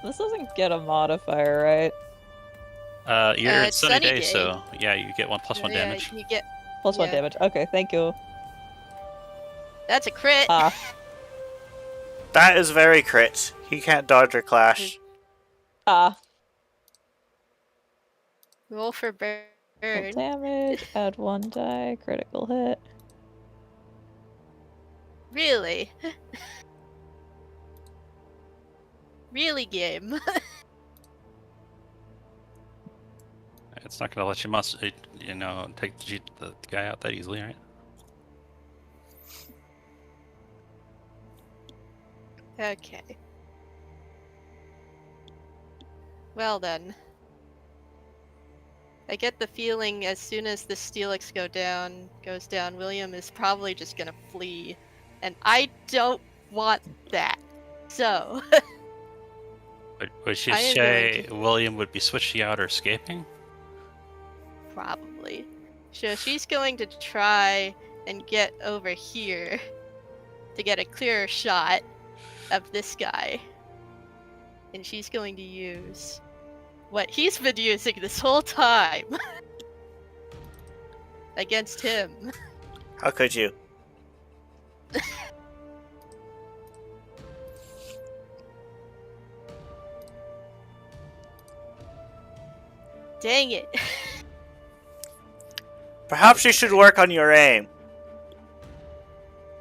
This doesn't get a modifier, right? You're in it's sunny sunny day, day. so yeah, you get 1+1 Yeah, damage. You get Plus 1 Yeah. damage. Okay, thank you. that's a crit. Ah, That is very crit. He can't dodge or clash. ah. Roll for Full burn. damage, add 1 die, critical hit. Really? Really, game? It's not gonna let you take the guy out that easily, right? Okay. Well then. I get the feeling as soon as the Steelix goes down, William is probably just gonna flee. And I don't want that. So, Would you I am say going William would be switching out or escaping? probably. So she's going to try and get over here to get a clearer shot of this guy. And she's going to use what he's been using this whole time against him. How could you? Dang it. Perhaps you should work on your aim.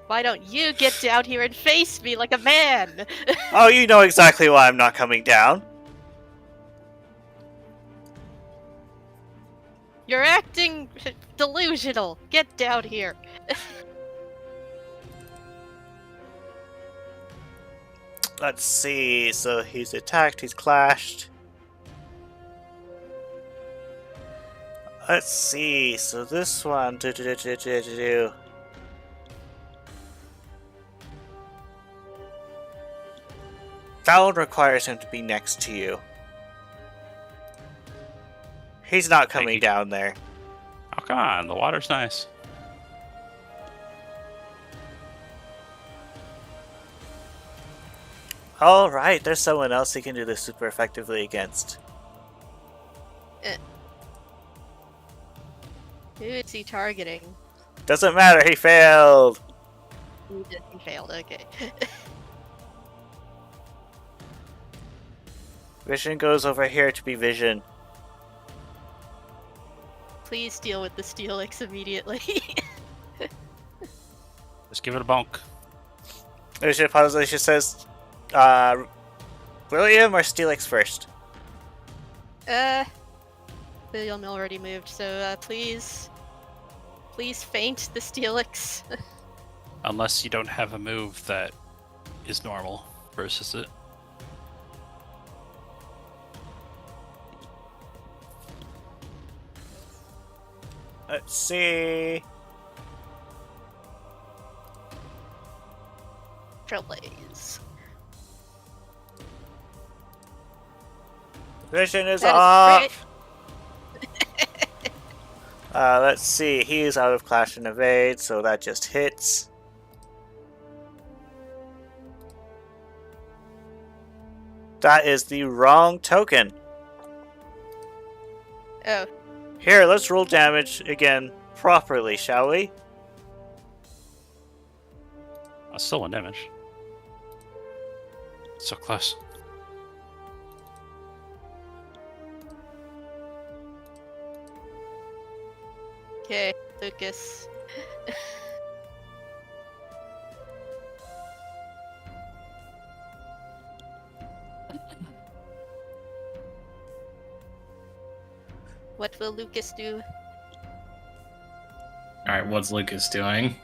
Why don't you get down here and face me like a man? Oh, you know exactly why I'm not coming down. You're acting delusional. Get down here. Let's see. So he's attacked, he's clashed. Let's see. So this one. That one requires him to be next to you. He's not coming you. down there. Oh, come on, the water's nice. Alright, there's someone else he can do this super effectively against. Who is he targeting? Doesn't matter, he failed! He failed, okay. Vision goes over here to be Vision. Please deal with the Steelix immediately. Just give it a bonk. Vision pauses, she says, William or Steelix first? William already moved, so please feint the Steelix. Unless you don't have a move that is normal versus it. Let's see. Trailblaze. Vision is That is off. Let's see. He's out of Clash and Evade, so that just hits. That is the wrong token. Oh, Here, let's roll damage again properly, shall we? That's still 1 damage. So close. okay, Lucas. What will Lucas do? Alright, what's Lucas doing?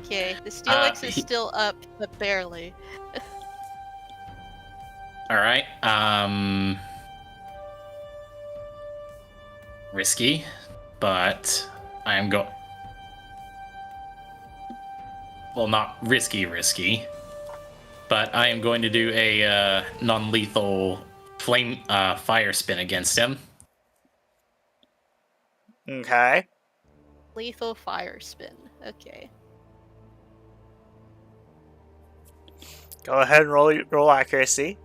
Okay, the Steelix is he- still up, but barely. Alright, risky, but I am well, not risky, but I am going to do a non-lethal flame fire spin against him. Okay. Lethal fire spin. Okay. Go ahead and roll accuracy.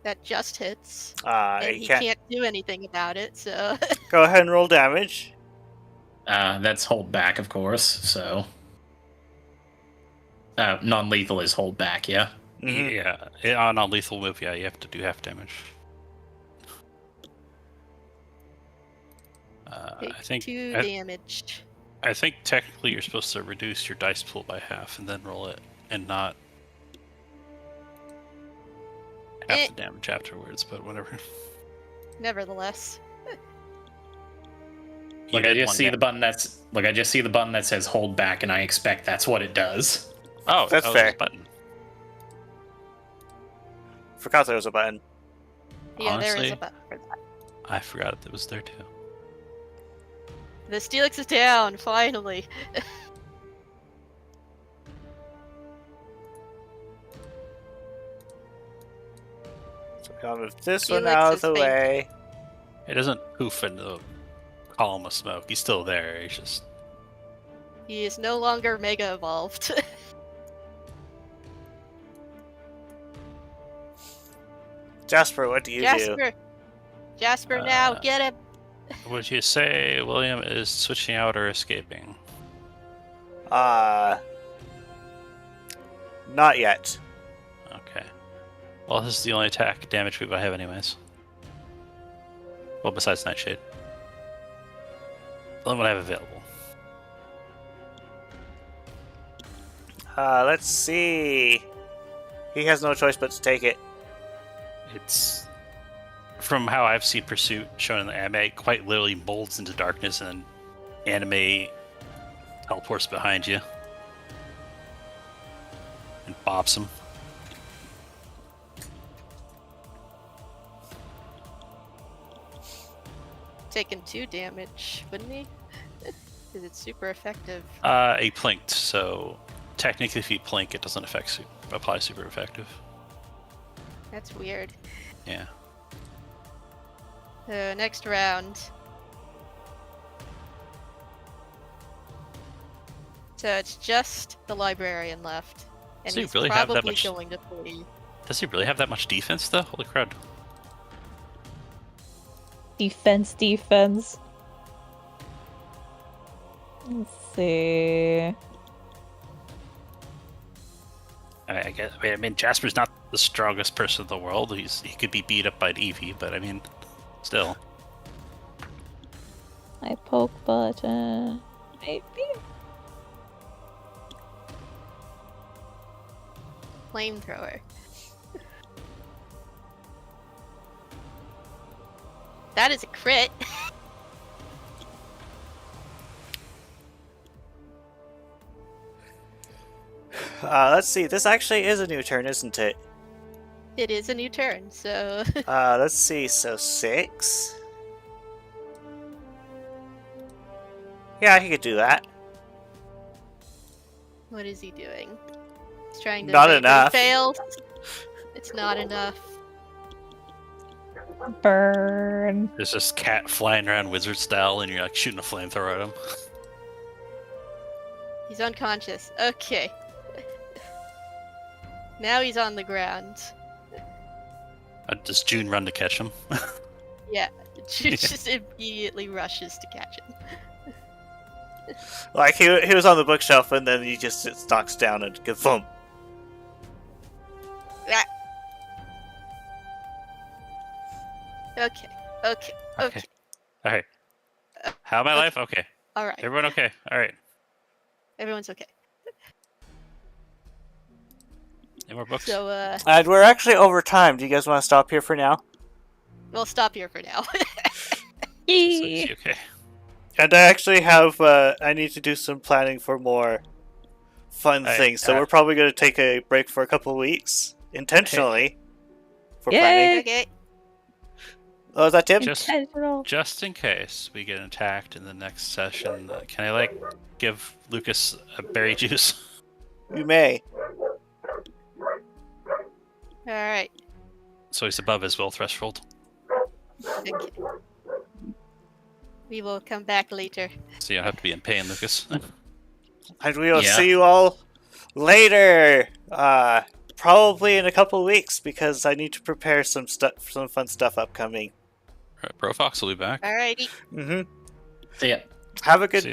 That just hits. You And he can't. can't do anything about it, so... Go ahead and roll damage. That's hold back, of course, so... non-lethal is hold back, yeah? Mhm. Yeah, on a lethal move, yeah, you have to do half damage. Take I think 2 damage. I think technically you're supposed to reduce your dice pool by half and then roll it, and not half the damage afterwards. But whatever. Nevertheless. Like I just see the button that says hold back, and I expect that's what it does. Oh, That's that was fair. the button. Forgot there was a button. Yeah, there is Honestly, a button for that. I forgot it was there too. The Steelix is down, finally. So we gotta move this Felix one out of is the fainting. way. It doesn't poof into the column of smoke. He's still there. He's just He is no longer mega evolved. Jasper, what do you do? Jasper, now, get him! Would you say William is switching out or escaping? Not yet. Okay. Well, this is the only attack damage move I have anyways. Well, besides Nightshade. The only one I have available. Let's see. He has no choice but to take it. It's... From how I've seen Pursuit shown in the anime, it quite literally molds into darkness and anime teleports behind you. And bops him. Taking 2 damage, wouldn't he? Because it's super effective. He plinked, so technically if you plink, it doesn't apply super effective. That's weird. Yeah. Next round. So it's just the librarian left. And Does he he's really have that probably much- going to flee. Does he really have that much defense, though? Holy crud. Defense. Let's see. I mean, Jasper's not the strongest person in the world. He could be beat up by an Eevee, but I mean, still. My poke button. Maybe. Flamethrower. That is a crit. Let's see. This actually is a new turn, isn't it? It is a new turn, so Let's see. So 6. Yeah, he could do that. what is he doing? He's trying to Not evade, but enough. He failed. It's not enough. Burn. There's this cat flying around wizard style, and you're like shooting a flamethrower at him. He's unconscious. Okay. Now he's on the ground. Does June run to catch him? Yeah. Just immediately rushes to catch him. Like he was on the bookshelf, and then he just knocks down and goes boom. Ah. Okay. Okay. Alright. How am I life? Okay. Alright. Everyone okay? Alright. Everyone's okay. Any more books? So, And we're actually over time. Do you guys want to stop here for now? we'll stop here for now. So Yee. okay. And I actually have, I need to do some planning for more fun Hey, things, so uh, we're probably going to take a break for a couple of weeks, intentionally, for Yay! planning. Okay. Oh, is that Tim? Just in case we get attacked in the next session, can I like give Lucas a berry juice? You may. Alright. So he's above his will threshold. Okay. We will come back later. So you don't have to be in pain, Lucas. And we will Yeah. see you all later. Probably in a couple of weeks, because I need to prepare some fun stuff upcoming. Bro Fox will be back. Alrighty. Mm-hmm. So yeah. Have a good See